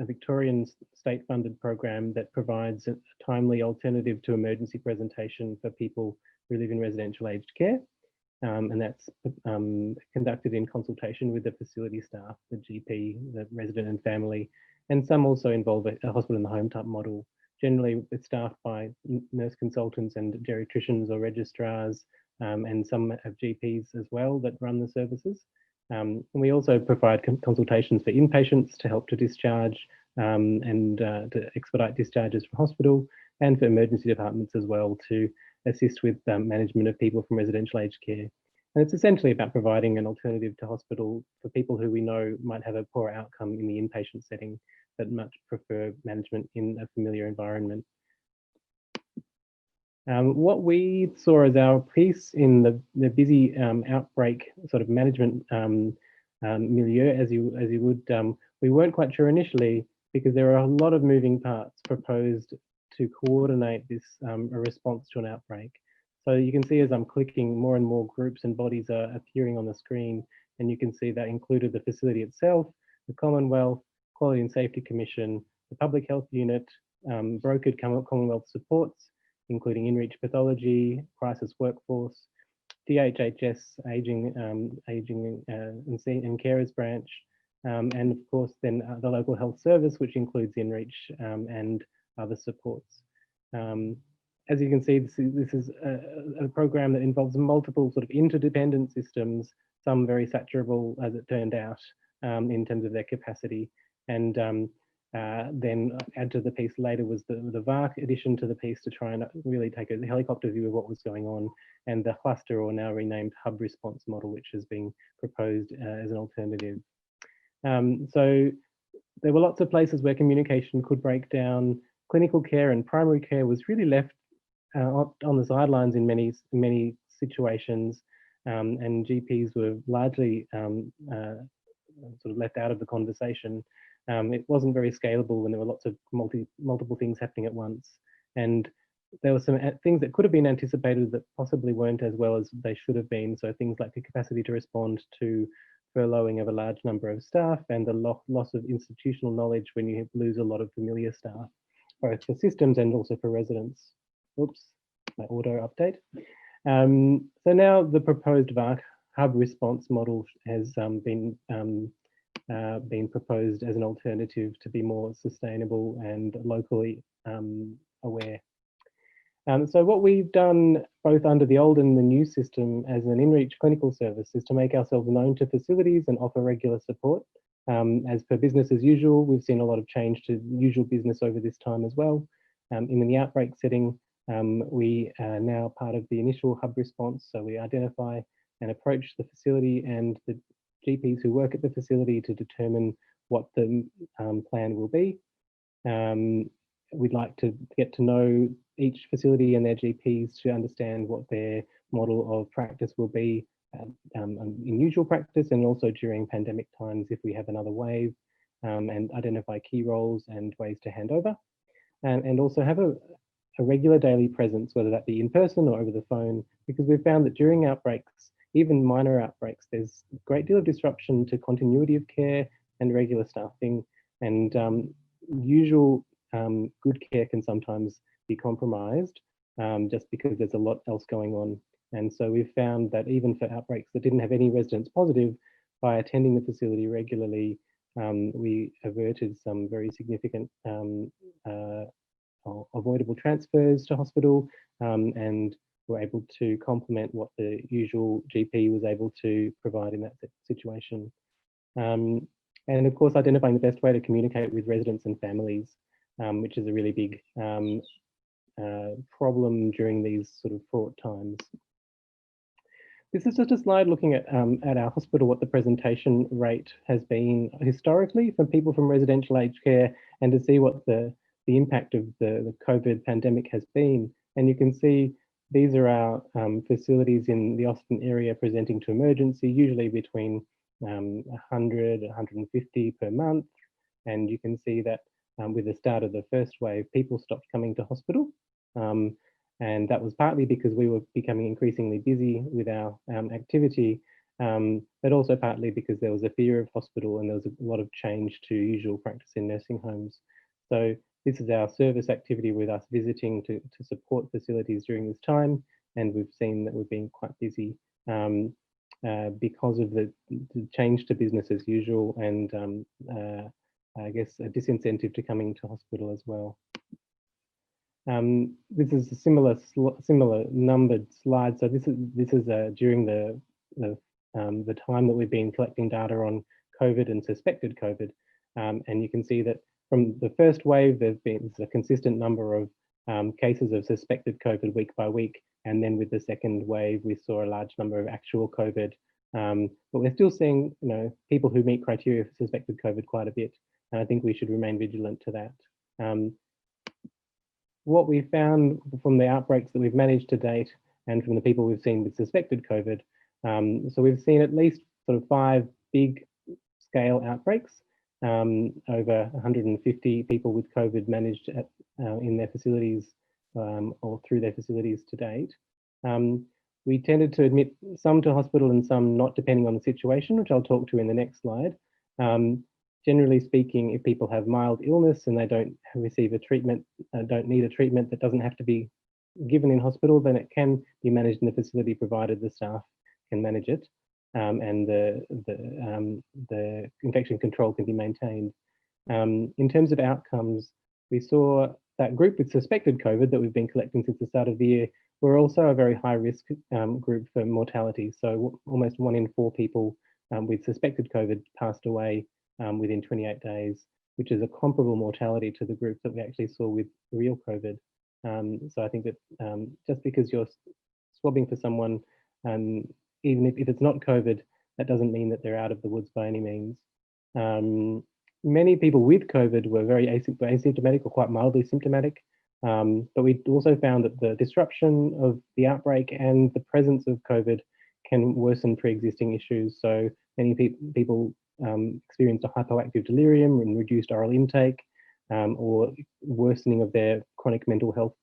Victorian state-funded program that provides a timely alternative to emergency presentation for people who live in residential aged care. And that's conducted in consultation with the facility staff, the GP, the resident and family, and some also involve a hospital in the home type model. Generally, it's staffed by nurse consultants and geriatricians or registrars, and some have GPs as well that run the services. And we also provide consultations for inpatients to help to discharge and to expedite discharges from hospital, and for emergency departments as well to assist with management of people from residential aged care. And it's essentially about providing an alternative to hospital for people who we know might have a poor outcome in the inpatient setting, but much prefer management in a familiar environment. What we saw as our piece in the busy outbreak sort of management milieu, as you would, we weren't quite sure initially, because there are a lot of moving parts proposed to coordinate this a response to an outbreak. So you can see as I'm clicking, more and more groups and bodies are appearing on the screen, and you can see that included the facility itself, the Commonwealth, Quality and Safety Commission, the Public Health Unit, brokered Commonwealth supports, including inReach Pathology, Crisis Workforce, DHHS Aging and Carers Branch, and of course then the Local Health Service, which includes inReach and other supports. As you can see, this is a program that involves multiple sort of interdependent systems, some very saturable as it turned out in terms of their capacity. And then add to the piece later was the VARC addition to the piece to try and really take a helicopter view of what was going on, and the cluster, or now renamed hub response model, which is being proposed as an alternative. So there were lots of places where communication could break down. Clinical care and primary care was really left on the sidelines in many situations, and GPs were largely sort of left out of the conversation. It wasn't very scalable when there were lots of multiple things happening at once. And there were some things that could have been anticipated that possibly weren't as well as they should have been. So things like the capacity to respond to furloughing of a large number of staff, and the loss of institutional knowledge when you lose a lot of familiar staff, both for systems and also for residents. Oops, my auto update. So now the proposed VARC hub response model has been proposed as an alternative to be more sustainable and locally aware. So what we've done both under the old and the new system as an InReach clinical service is to make ourselves known to facilities and offer regular support. As per business as usual, we've seen a lot of change to usual business over this time as well. In the outbreak setting, we are now part of the initial hub response. So we identify and approach the facility and the GPs who work at the facility to determine what the plan will be. We'd like to get to know each facility and their GPs to understand what their model of practice will be in usual practice and also during pandemic times if we have another wave, and identify key roles and ways to hand over. And also have a regular daily presence, whether that be in person or over the phone, because we've found that during outbreaks, even minor outbreaks, there's a great deal of disruption to continuity of care and regular staffing, and usual good care can sometimes be compromised just because there's a lot else going on. And so we've found that even for outbreaks that didn't have any residents positive, by attending the facility regularly, we averted some very significant avoidable transfers to hospital, and were able to complement what the usual GP was able to provide in that situation. And of course, identifying the best way to communicate with residents and families, which is a really big problem during these sort of fraught times. This is just a slide looking at our hospital, what the presentation rate has been historically for people from residential aged care, and to see what the impact of the COVID pandemic has been. And you can see these are our facilities in the Austin area presenting to emergency, usually between 100, 150 per month. And you can see that with the start of the first wave, people stopped coming to hospital. And that was partly because we were becoming increasingly busy with our activity, but also partly because there was a fear of hospital and there was a lot of change to usual practice in nursing homes. So this is our service activity with us visiting to support facilities during this time. And we've seen that we've been quite busy because of the change to business as usual, and I guess a disincentive to coming to hospital as well. This is a similar numbered slide. So this is during the time that we've been collecting data on COVID and suspected COVID, and you can see that from the first wave, there's been a consistent number of cases of suspected COVID week by week, and then with the second wave, we saw a large number of actual COVID. But we're still seeing, people who meet criteria for suspected COVID quite a bit, and I think we should remain vigilant to that. What we found from the outbreaks that we've managed to date and from the people we've seen with suspected COVID, so we've seen at least sort of 5 big scale outbreaks, over 150 people with COVID managed in their facilities or through their facilities to date. We tended to admit some to hospital and some not, depending on the situation, which I'll talk to in the next slide. Generally speaking, if people have mild illness and they don't receive a treatment, don't need a treatment that doesn't have to be given in hospital, then it can be managed in the facility provided the staff can manage it, and the infection control can be maintained. In terms of outcomes, we saw that group with suspected COVID that we've been collecting since the start of the year were also a very high risk group for mortality. So almost 1 in 4 people with suspected COVID passed away within 28 days, which is a comparable mortality to the group that we actually saw with real COVID. So I think that just because you're swabbing for someone, even if it's not COVID, that doesn't mean that they're out of the woods by any means. Many people with COVID were very asymptomatic or quite mildly symptomatic, but we also found that the disruption of the outbreak and the presence of COVID can worsen pre-existing issues. So many people experienced a hypoactive delirium and reduced oral intake, or worsening of their chronic mental health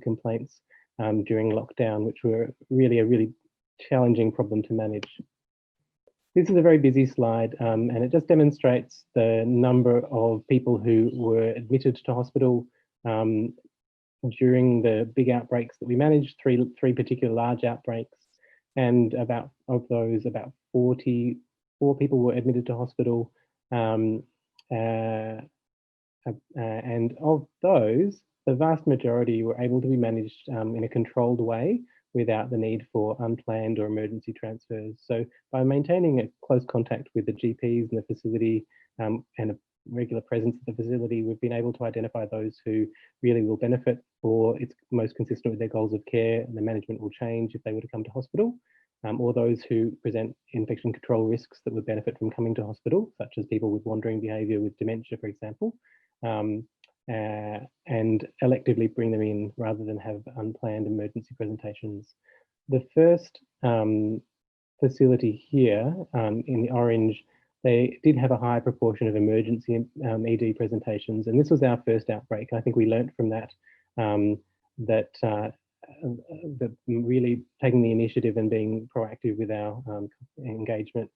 complaints during lockdown, which were really a really challenging problem to manage. This is a very busy slide, and it just demonstrates the number of people who were admitted to hospital during the big outbreaks that we managed, three particular large outbreaks, and of those, about 44 people were admitted to hospital, and of those, the vast majority were able to be managed in a controlled way without the need for unplanned or emergency transfers. So by maintaining a close contact with the GPs in the facility and a regular presence at the facility, we've been able to identify those who really will benefit, or it's most consistent with their goals of care, and the management will change if they were to come to hospital, or those who present infection control risks that would benefit from coming to hospital, such as people with wandering behaviour with dementia, for example, and electively bring them in rather than have unplanned emergency presentations. The first facility here in the orange, they did have a high proportion of emergency ED presentations, and this was our first outbreak. I think we learnt from that that really taking the initiative and being proactive with our engagement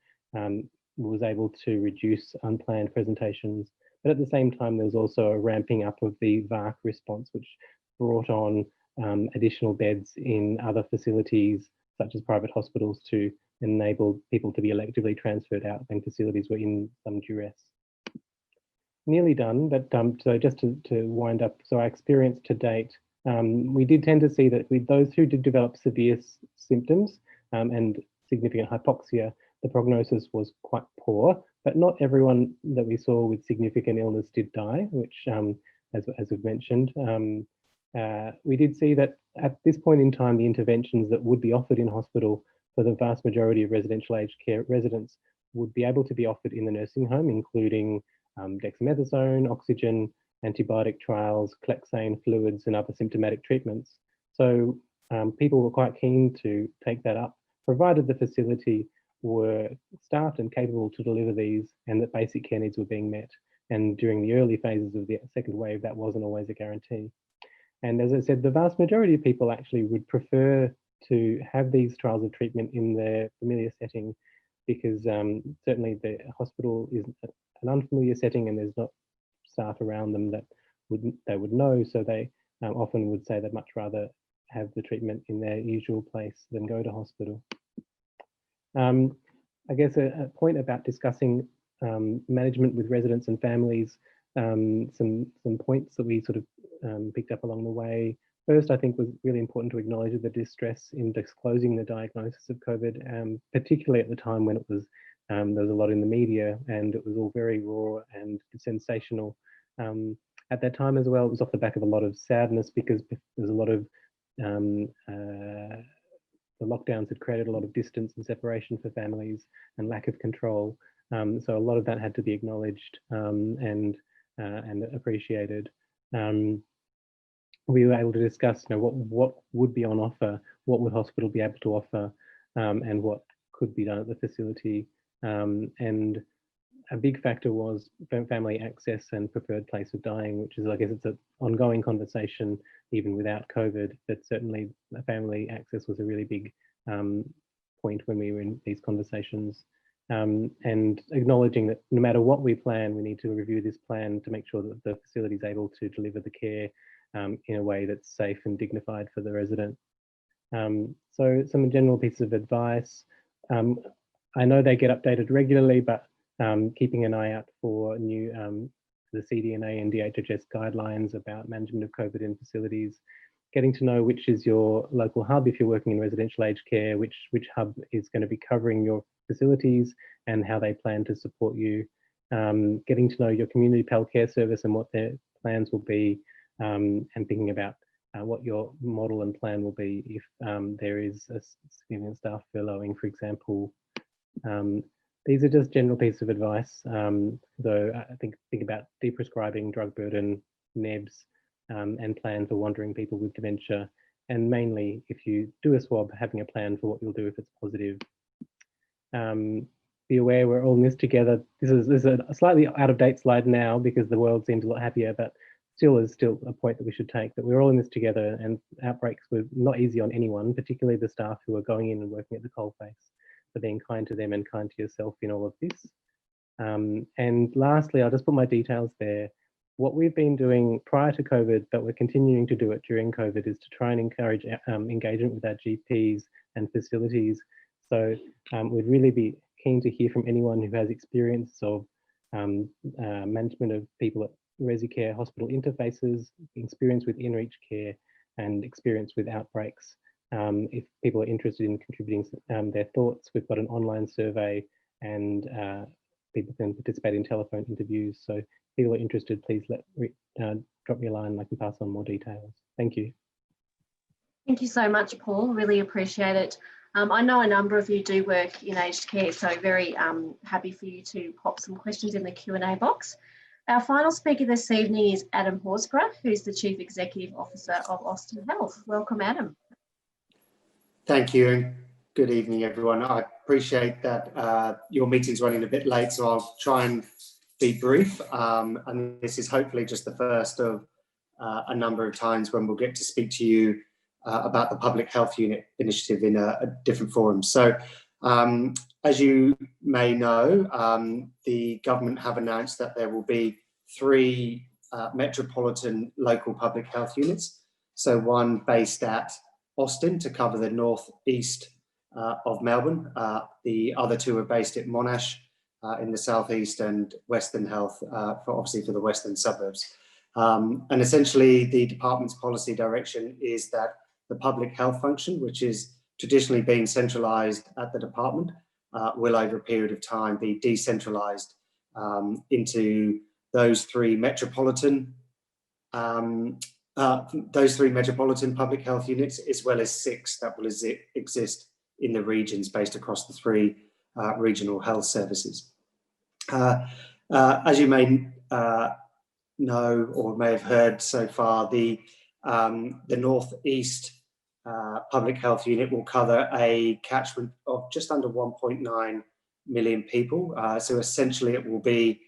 was able to reduce unplanned presentations. But at the same time, there was also a ramping up of the VARC response, which brought on additional beds in other facilities, such as private hospitals, to enable people to be electively transferred out when facilities were in some duress. Nearly done, but so just to wind up, so our experience to date, we did tend to see that with those who did develop severe symptoms and significant hypoxia, the prognosis was quite poor, but not everyone that we saw with significant illness did die, which, as we've mentioned, we did see that at this point in time, the interventions that would be offered in hospital for the vast majority of residential aged care residents would be able to be offered in the nursing home, including dexamethasone, oxygen, antibiotic trials, Clexane fluids, and other symptomatic treatments. So people were quite keen to take that up, provided the facility were staffed and capable to deliver these, and that basic care needs were being met. And during the early phases of the second wave, that wasn't always a guarantee. And as I said, the vast majority of people actually would prefer to have these trials of treatment in their familiar setting, because certainly the hospital is an unfamiliar setting and there's not staff around them that they would know. So they often would say they'd much rather have the treatment in their usual place than go to hospital. I guess a point about discussing management with residents and families, some points that we sort of picked up along the way. First, I think was really important to acknowledge the distress in disclosing the diagnosis of COVID, particularly at the time when it was there was a lot in the media and it was all very raw and sensational. At that time as well, it was off the back of a lot of sadness because there's a lot of the lockdowns had created a lot of distance and separation for families and lack of control. So a lot of that had to be acknowledged and appreciated. We were able to discuss, what would be on offer, what would hospital be able to offer, and what could be done at the facility. And a big factor was family access and preferred place of dying, which is, I guess, it's an ongoing conversation even without COVID, but certainly family access was a really big point when we were in these conversations. And acknowledging that no matter what we plan, we need to review this plan to make sure that the facility is able to deliver the care in a way that's safe and dignified for the resident. So some general pieces of advice. I know they get updated regularly, but keeping an eye out for new the CDNA and DHHS guidelines about management of COVID in facilities, getting to know which is your local hub if you're working in residential aged care, which hub is going to be covering your facilities and how they plan to support you, getting to know your community PAL care service and what their plans will be, and thinking about what your model and plan will be if there is a significant staff furloughing, for example. These are just general pieces of advice, though I think about deprescribing, drug burden, NEBs, and plan for wandering people with dementia. And mainly, if you do a swab, having a plan for what you'll do if it's positive. Be aware we're all in this together. This is a slightly out of date slide now because the world seems a lot happier, but still a point that we should take, that we're all in this together, and outbreaks were not easy on anyone, particularly the staff who are going in and working at the coalface. So being kind to them and kind to yourself in all of this. And lastly, I'll just put my details there. What we've been doing prior to COVID, but we're continuing to do it during COVID, is to try and encourage engagement with our GPs and facilities. So we'd really be keen to hear from anyone who has experience of management of people ResiCare hospital interfaces, experience with InReach care, and experience with outbreaks. If people are interested in contributing their thoughts, we've got an online survey, and people can participate in telephone interviews. So if people are interested, please drop me a line and I can pass on more details. Thank you. Thank you so much, Paul. Really appreciate it. I know a number of you do work in aged care, so very happy for you to pop some questions in the Q&A box. Our final speaker this evening is Adam Horsburgh, who's the Chief Executive Officer of Austin Health. Welcome, Adam. Thank you, and good evening, everyone. I appreciate that your meeting's running a bit late, so I'll try and be brief. And this is hopefully just the first of a number of times when we'll get to speak to you about the Public Health Unit initiative in a different forum. So, as you may know, the government have announced that there will be 3 metropolitan local public health units. So one based at Austin to cover the northeast of Melbourne. The other 2 are based at Monash in the southeast, and Western Health obviously for the western suburbs. And essentially the department's policy direction is that the public health function, which is traditionally being centralised at the department, will over a period of time be decentralised into those 3 metropolitan public health units, as well as 6 that will exist in the regions based across the 3 regional health services. As you may know or may have heard so far, the North-East Public Health Unit will cover a catchment of just under 1.9 million people. So essentially it will be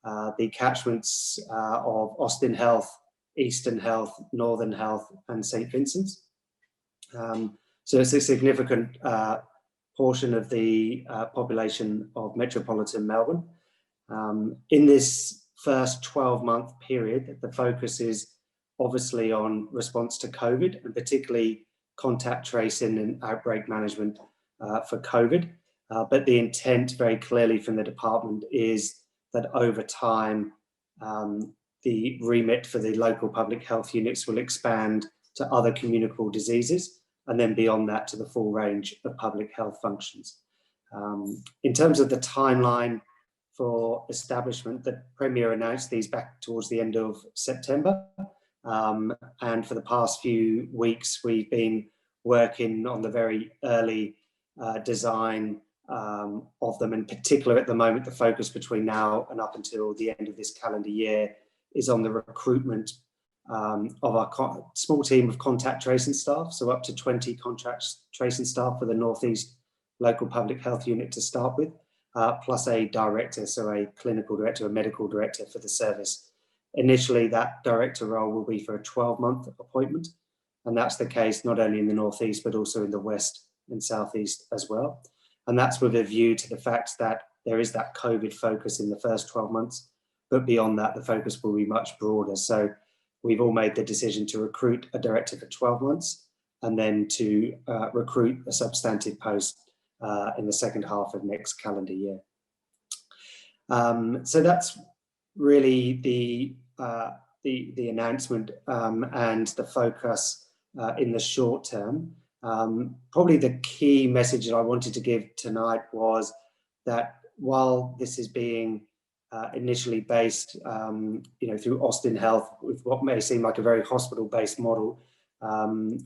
the catchments of Austin Health, Eastern Health, Northern Health and St Vincent's. So it's a significant portion of the population of metropolitan Melbourne. In this first 12-month period, the focus is obviously on response to COVID, and particularly contact tracing and outbreak management for COVID. But the intent very clearly from the department is that over time, the remit for the local public health units will expand to other communicable diseases, and then beyond that to the full range of public health functions. In terms of the timeline for establishment, the Premier announced these back towards the end of September. And for the past few weeks, we've been working on the very early design of them. In particular, at the moment, the focus between now and up until the end of this calendar year is on the recruitment of our small team of contact tracing staff, so up to 20 contact tracing staff for the Northeast Local Public Health Unit to start with, plus a director, so a clinical director, a medical director for the service. Initially, that director role will be for a 12-month appointment, and that's the case not only in the Northeast, but also in the West and Southeast as well. And that's with a view to the fact that there is that COVID focus in the first 12 months, but beyond that, the focus will be much broader. So we've all made the decision to recruit a director for 12 months and then to recruit a substantive post in the second half of next calendar year. So that's really the announcement and the focus in the short term. Probably the key message that I wanted to give tonight was that while this is being initially based, through Austin Health, with what may seem like a very hospital-based model,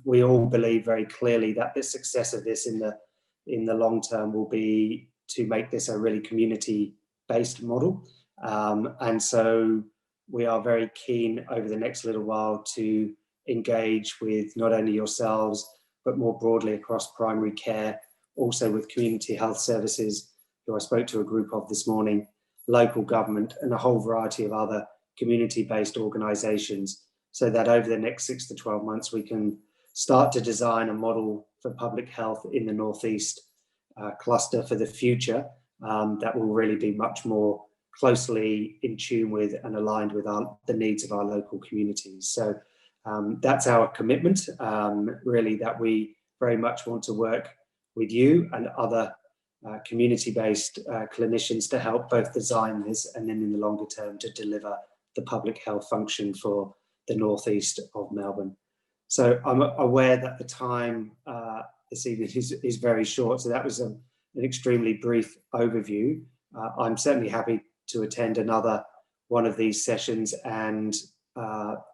we all believe very clearly that the success of this in the long term will be to make this a really community-based model. And so we are very keen over the next little while to engage with not only yourselves, but more broadly across primary care, also with community health services, who I spoke to a group of this morning, local government, and a whole variety of other community-based organisations, so that over the next 6 to 12 months, we can start to design a model for public health in the Northeast cluster for the future that will really be much more closely in tune with and aligned with the needs of our local communities. So that's our commitment, really, that we very much want to work with you and other community-based clinicians to help both design this and then in the longer term to deliver the public health function for the northeast of Melbourne. So I'm aware that the time this evening is very short, so that was an extremely brief overview. I'm certainly happy to attend another one of these sessions, and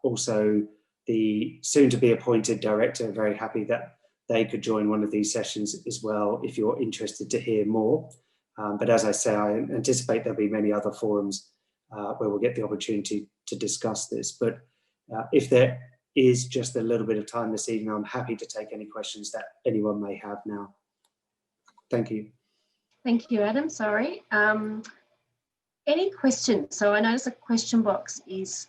also the soon-to-be appointed director, very happy that they could join one of these sessions as well if you're interested to hear more. But as I say, I anticipate there'll be many other forums where we'll get the opportunity to discuss this. But if there is just a little bit of time this evening, I'm happy to take any questions that anyone may have now. Thank you. Thank you, Adam. Sorry. Any questions? So I notice the question box is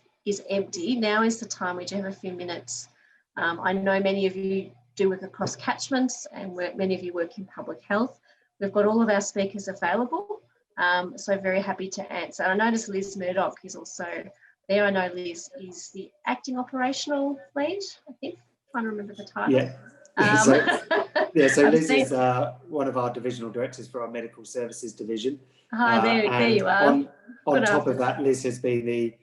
empty. Now is the time. We do have a few minutes. I know many of you do work across catchments, and many of you work in public health. We've got all of our speakers available, so very happy to answer. I notice Liz Murdoch is also there. I know Liz is the acting operational lead, I think. I'm trying to remember the title. Yeah. So Liz is one of our divisional directors for our medical services division. Hi, there you are. On top of that, Liz has been the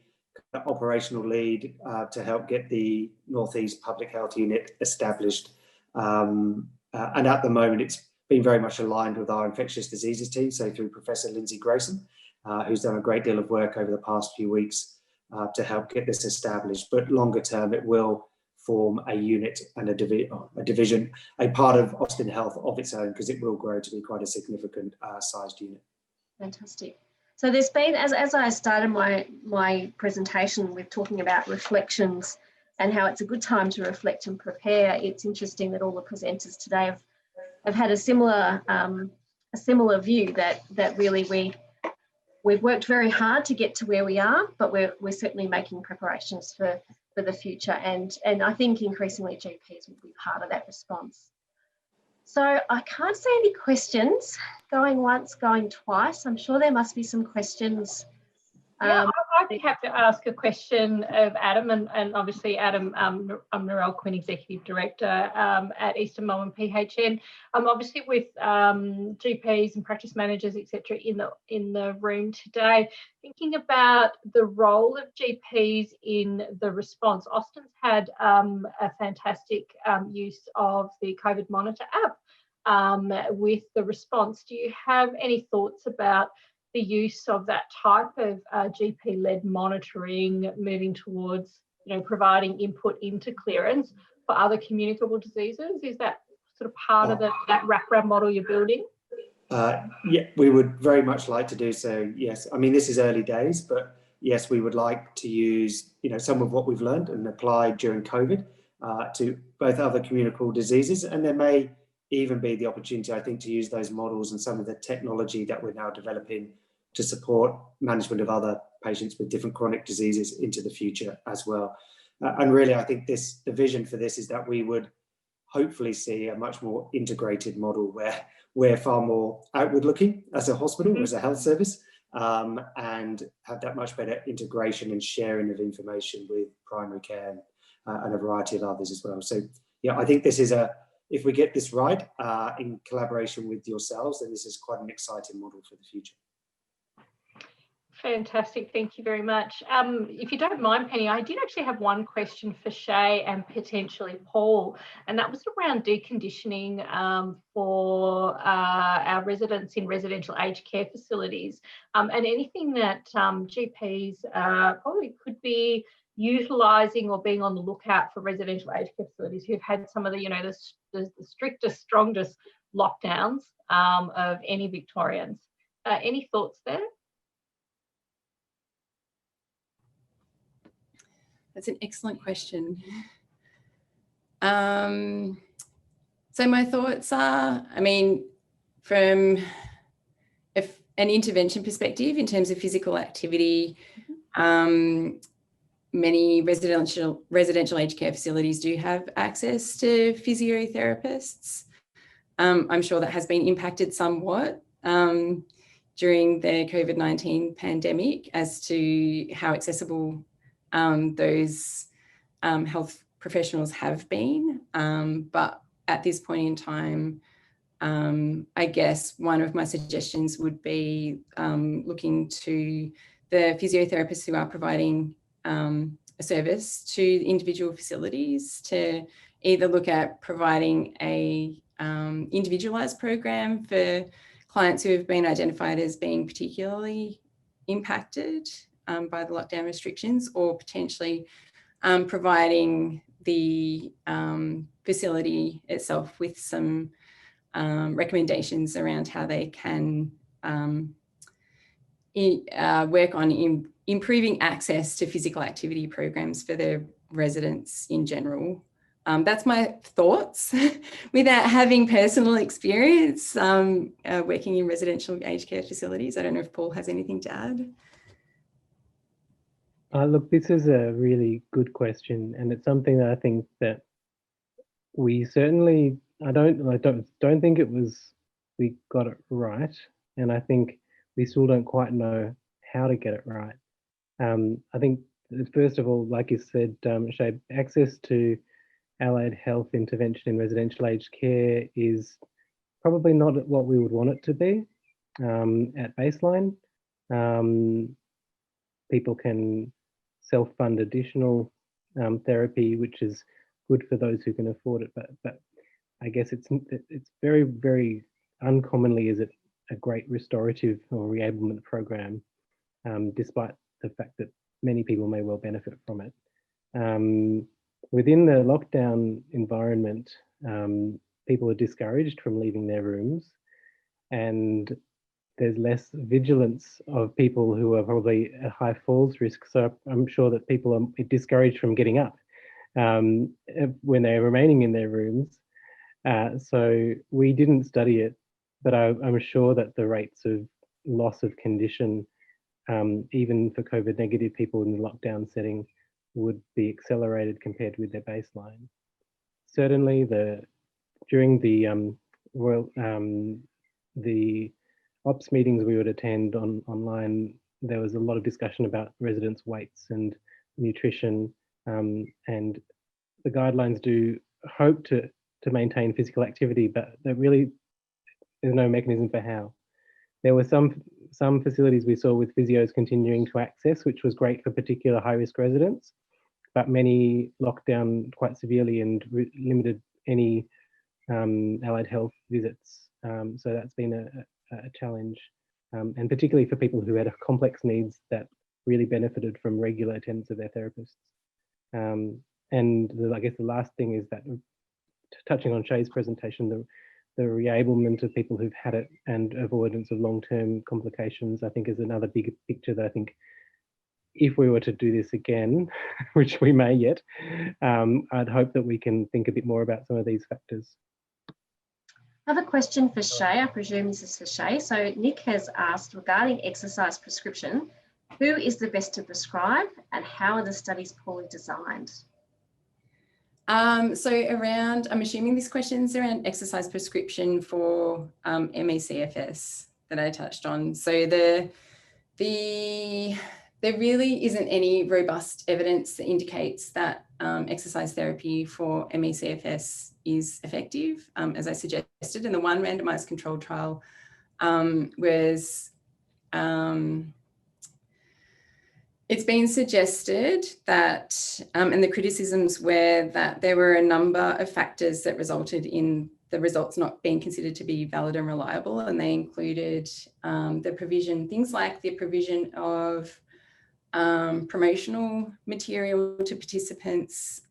operational lead to help get the Northeast Public Health Unit established. And at the moment, it's been very much aligned with our infectious diseases team. So through Professor Lindsay Grayson, who's done a great deal of work over the past few weeks to help get this established. But longer term, it will form a unit and a division, a part of Austin Health of its own, because it will grow to be quite a significant sized unit. Fantastic. So there's been, as I started my presentation with talking about reflections and how it's a good time to reflect and prepare, it's interesting that all the presenters today have had a similar view that really we've worked very hard to get to where we are, but we're certainly making preparations for the future, and I think increasingly GPs will be part of that response. So I can't see any questions. Going once, going twice. I'm sure there must be some questions. Yeah, I'd be happy to ask a question of Adam, and obviously Adam, I'm Narelle Quinn, Executive Director at Eastern Melbourne PHN. Obviously with GPs and practice managers, etc., in the room today, thinking about the role of GPs in the response. Austin's had a fantastic use of the COVID Monitor app with the response. Do you have any thoughts about the use of that type of GP-led monitoring, moving towards, providing input into clearance for other communicable diseases? Is that sort of part of that wraparound model you're building? Yeah, we would very much like to do so. Yes, I mean, this is early days, but yes, we would like to use, some of what we've learned and applied during COVID to both other communicable diseases, and there may even be the opportunity, I think, to use those models and some of the technology that we're now developing to support management of other patients with different chronic diseases into the future as well. And really, I think the vision for this is that we would hopefully see a much more integrated model where we're far more outward looking as a hospital, as a health service, and have that much better integration and sharing of information with primary care and a variety of others as well. So yeah, I think this is if we get this right in collaboration with yourselves, then this is quite an exciting model for the future. Fantastic, thank you very much. If you don't mind, Penny, I did actually have one question for Shae and potentially Paul, and that was around deconditioning for our residents in residential aged care facilities, and anything that GPs probably could be utilising or being on the lookout for residential aged care facilities who've had some of the, the strictest, strongest lockdowns of any Victorians. Any thoughts there? That's an excellent question. So my thoughts are, from an intervention perspective in terms of physical activity, many residential aged care facilities do have access to physiotherapists. I'm sure that has been impacted somewhat during the COVID-19 pandemic as to how accessible those health professionals have been. But at this point in time, I guess one of my suggestions would be looking to the physiotherapists who are providing a service to individual facilities to either look at providing a individualised program for clients who have been identified as being particularly impacted by the lockdown restrictions, or potentially providing the facility itself with some recommendations around how they can work on improving access to physical activity programs for their residents in general. That's my thoughts without having personal experience working in residential aged care facilities. I don't know if Paul has anything to add. Look, this is a really good question, and it's something that I think that we certainly, I don't think we got it right, and I think we still don't quite know how to get it right. I think first of all, like you said, Shae, access to allied health intervention in residential aged care is probably not what we would want it to be at baseline. People can self-fund additional therapy, which is good for those who can afford it, but I guess it's very, very uncommonly is it a great restorative or reablement program, despite the fact that many people may well benefit from it. Within the lockdown environment, people are discouraged from leaving their rooms, and there's less vigilance of people who are probably at high falls risk. So I'm sure that people are discouraged from getting up when they're remaining in their rooms. So we didn't study it, but I'm sure that the rates of loss of condition, even for COVID negative people in the lockdown setting, would be accelerated compared with their baseline. Certainly during the the ops meetings we would attend online, there was a lot of discussion about residents' weights and nutrition, and the guidelines do hope to maintain physical activity, but there's no mechanism for how. There were some facilities we saw with physios continuing to access, which was great for particular high-risk residents, but many locked down quite severely and limited any allied health visits. So that's been a challenge, and particularly for people who had complex needs that really benefited from regular attendance of their therapists. And I guess the last thing is that, touching on Shae's presentation, the reablement of people who've had it and avoidance of long-term complications, I think, is another big picture that I think if we were to do this again, which we may yet, I'd hope that we can think a bit more about some of these factors. I have a question for Shae. I presume this is for Shae. So Nick has asked, regarding exercise prescription, who is the best to prescribe and how are the studies poorly designed? So I'm assuming this question's around exercise prescription for ME/CFS that I touched on. So there really isn't any robust evidence that indicates that exercise therapy for ME/CFS is effective, as I suggested. And the one randomised controlled trial was, it's been suggested that, and the criticisms were that there were a number of factors that resulted in the results not being considered to be valid and reliable. And they included things like the provision of promotional material to participants,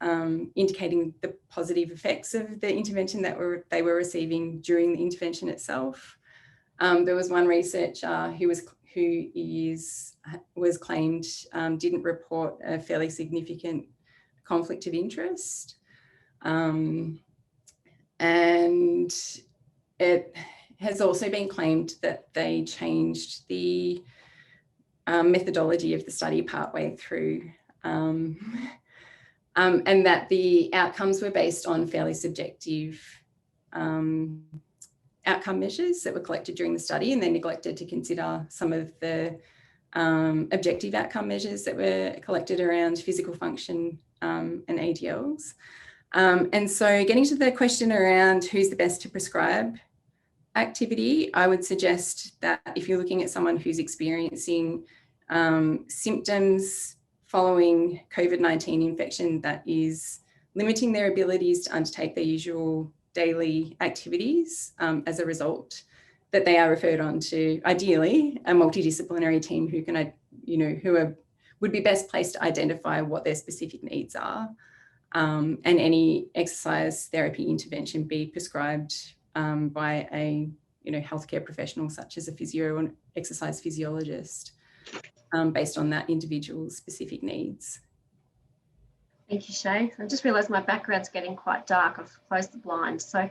indicating the positive effects of the intervention that they were receiving during the intervention itself. There was one researcher who was claimed didn't report a fairly significant conflict of interest, and it has also been claimed that they changed the methodology of the study partway through, and that the outcomes were based on fairly subjective outcome measures that were collected during the study, and they neglected to consider some of the objective outcome measures that were collected around physical function and ADLs. And so getting to the question around who's the best to prescribe activity, I would suggest that if you're looking at someone who's experiencing symptoms following COVID-19 infection that is limiting their abilities to undertake their usual daily activities as a result, that they are referred on to, ideally, a multidisciplinary team who can, would be best placed to identify what their specific needs are, and any exercise therapy intervention be prescribed by a healthcare professional such as a physio or exercise physiologist, based on that individual's specific needs. Thank you, Shae. I just realised my background's getting quite dark. I've closed the blind. So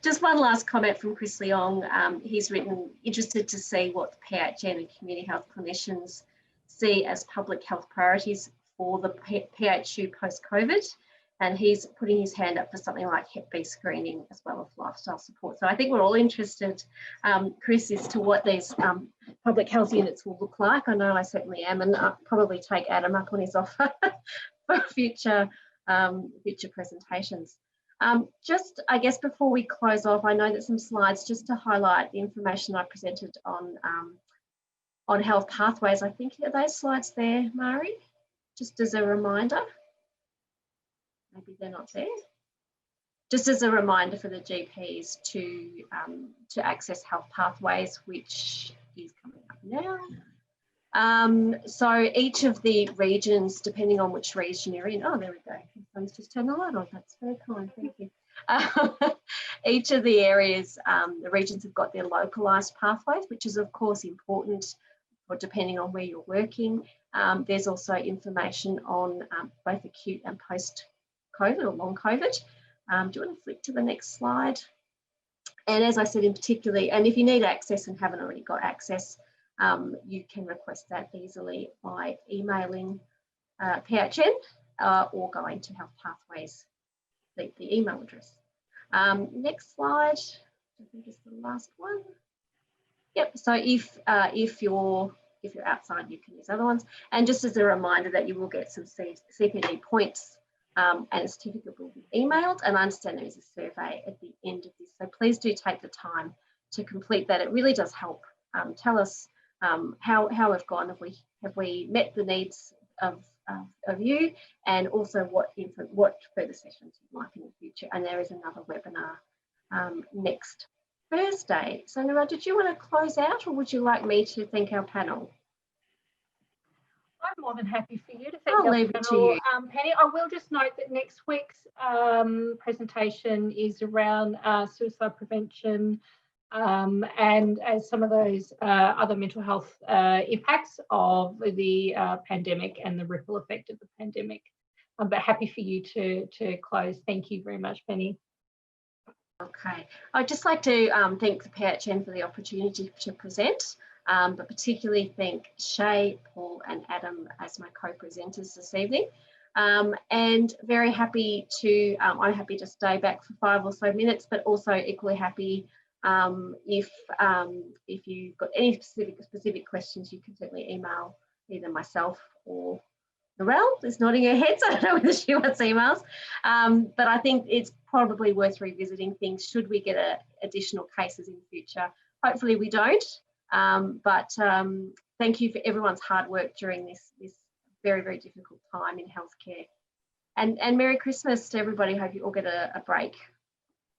just one last comment from Chris Leong. He's written, interested to see what the PHN and community health clinicians see as public health priorities for the PHU post-COVID. And he's putting his hand up for something like Hep B screening as well as lifestyle support. So I think we're all interested, Chris, as to what these public health units will look like. I know I certainly am, and I'll probably take Adam up on his offer for future presentations. Just, I guess, before we close off, I know that some slides just to highlight the information I presented on health pathways. I think, are those slides there, Mari? Just as a reminder. Maybe they're not there. Just as a reminder for the GPs to access health pathways, which is coming up now. So each of the regions, depending on which region you're in, oh, there we go. Someone's just turned the light on. That's very kind. Thank you. Each of the areas, the regions have got their localised pathways, which is of course important for depending on where you're working. There's also information on both acute and post-COVID or long COVID. Do you want to flick to the next slide? And as I said, in particularly, and if you need access and haven't already got access, you can request that easily by emailing PHN or going to Health Pathways, the email address. Next slide, I think is the last one. Yep, so if you're outside, you can use other ones. And just as a reminder that you will get some CPD points and a certificate will be emailed, and I understand there is a survey at the end of this. So please do take the time to complete that. It really does help tell us how we've gone, have we met the needs of you, and also what further sessions you'd like in the future. And there is another webinar next Thursday. So Nara, did you want to close out, or would you like me to thank our panel? I'm more than happy for you to thank I'll our leave it panel, to you. Penny. I will just note that next week's presentation is around suicide prevention and as some of those other mental health impacts of the pandemic and the ripple effect of the pandemic. But happy for you to close. Thank you very much, Penny. Okay, I'd just like to thank the PHN for the opportunity to present, but particularly thank Shae, Paul and Adam as my co-presenters this evening. And very happy to, I'm happy to stay back for 5 or so minutes, but also equally happy if you've got any specific questions, you can certainly email either myself or Narelle is nodding her head, so I don't know whether she wants emails. But I think it's probably worth revisiting things should we get additional cases in the future. Hopefully we don't. But thank you for everyone's hard work during this very, very difficult time in healthcare. And Merry Christmas to everybody. Hope you all get a break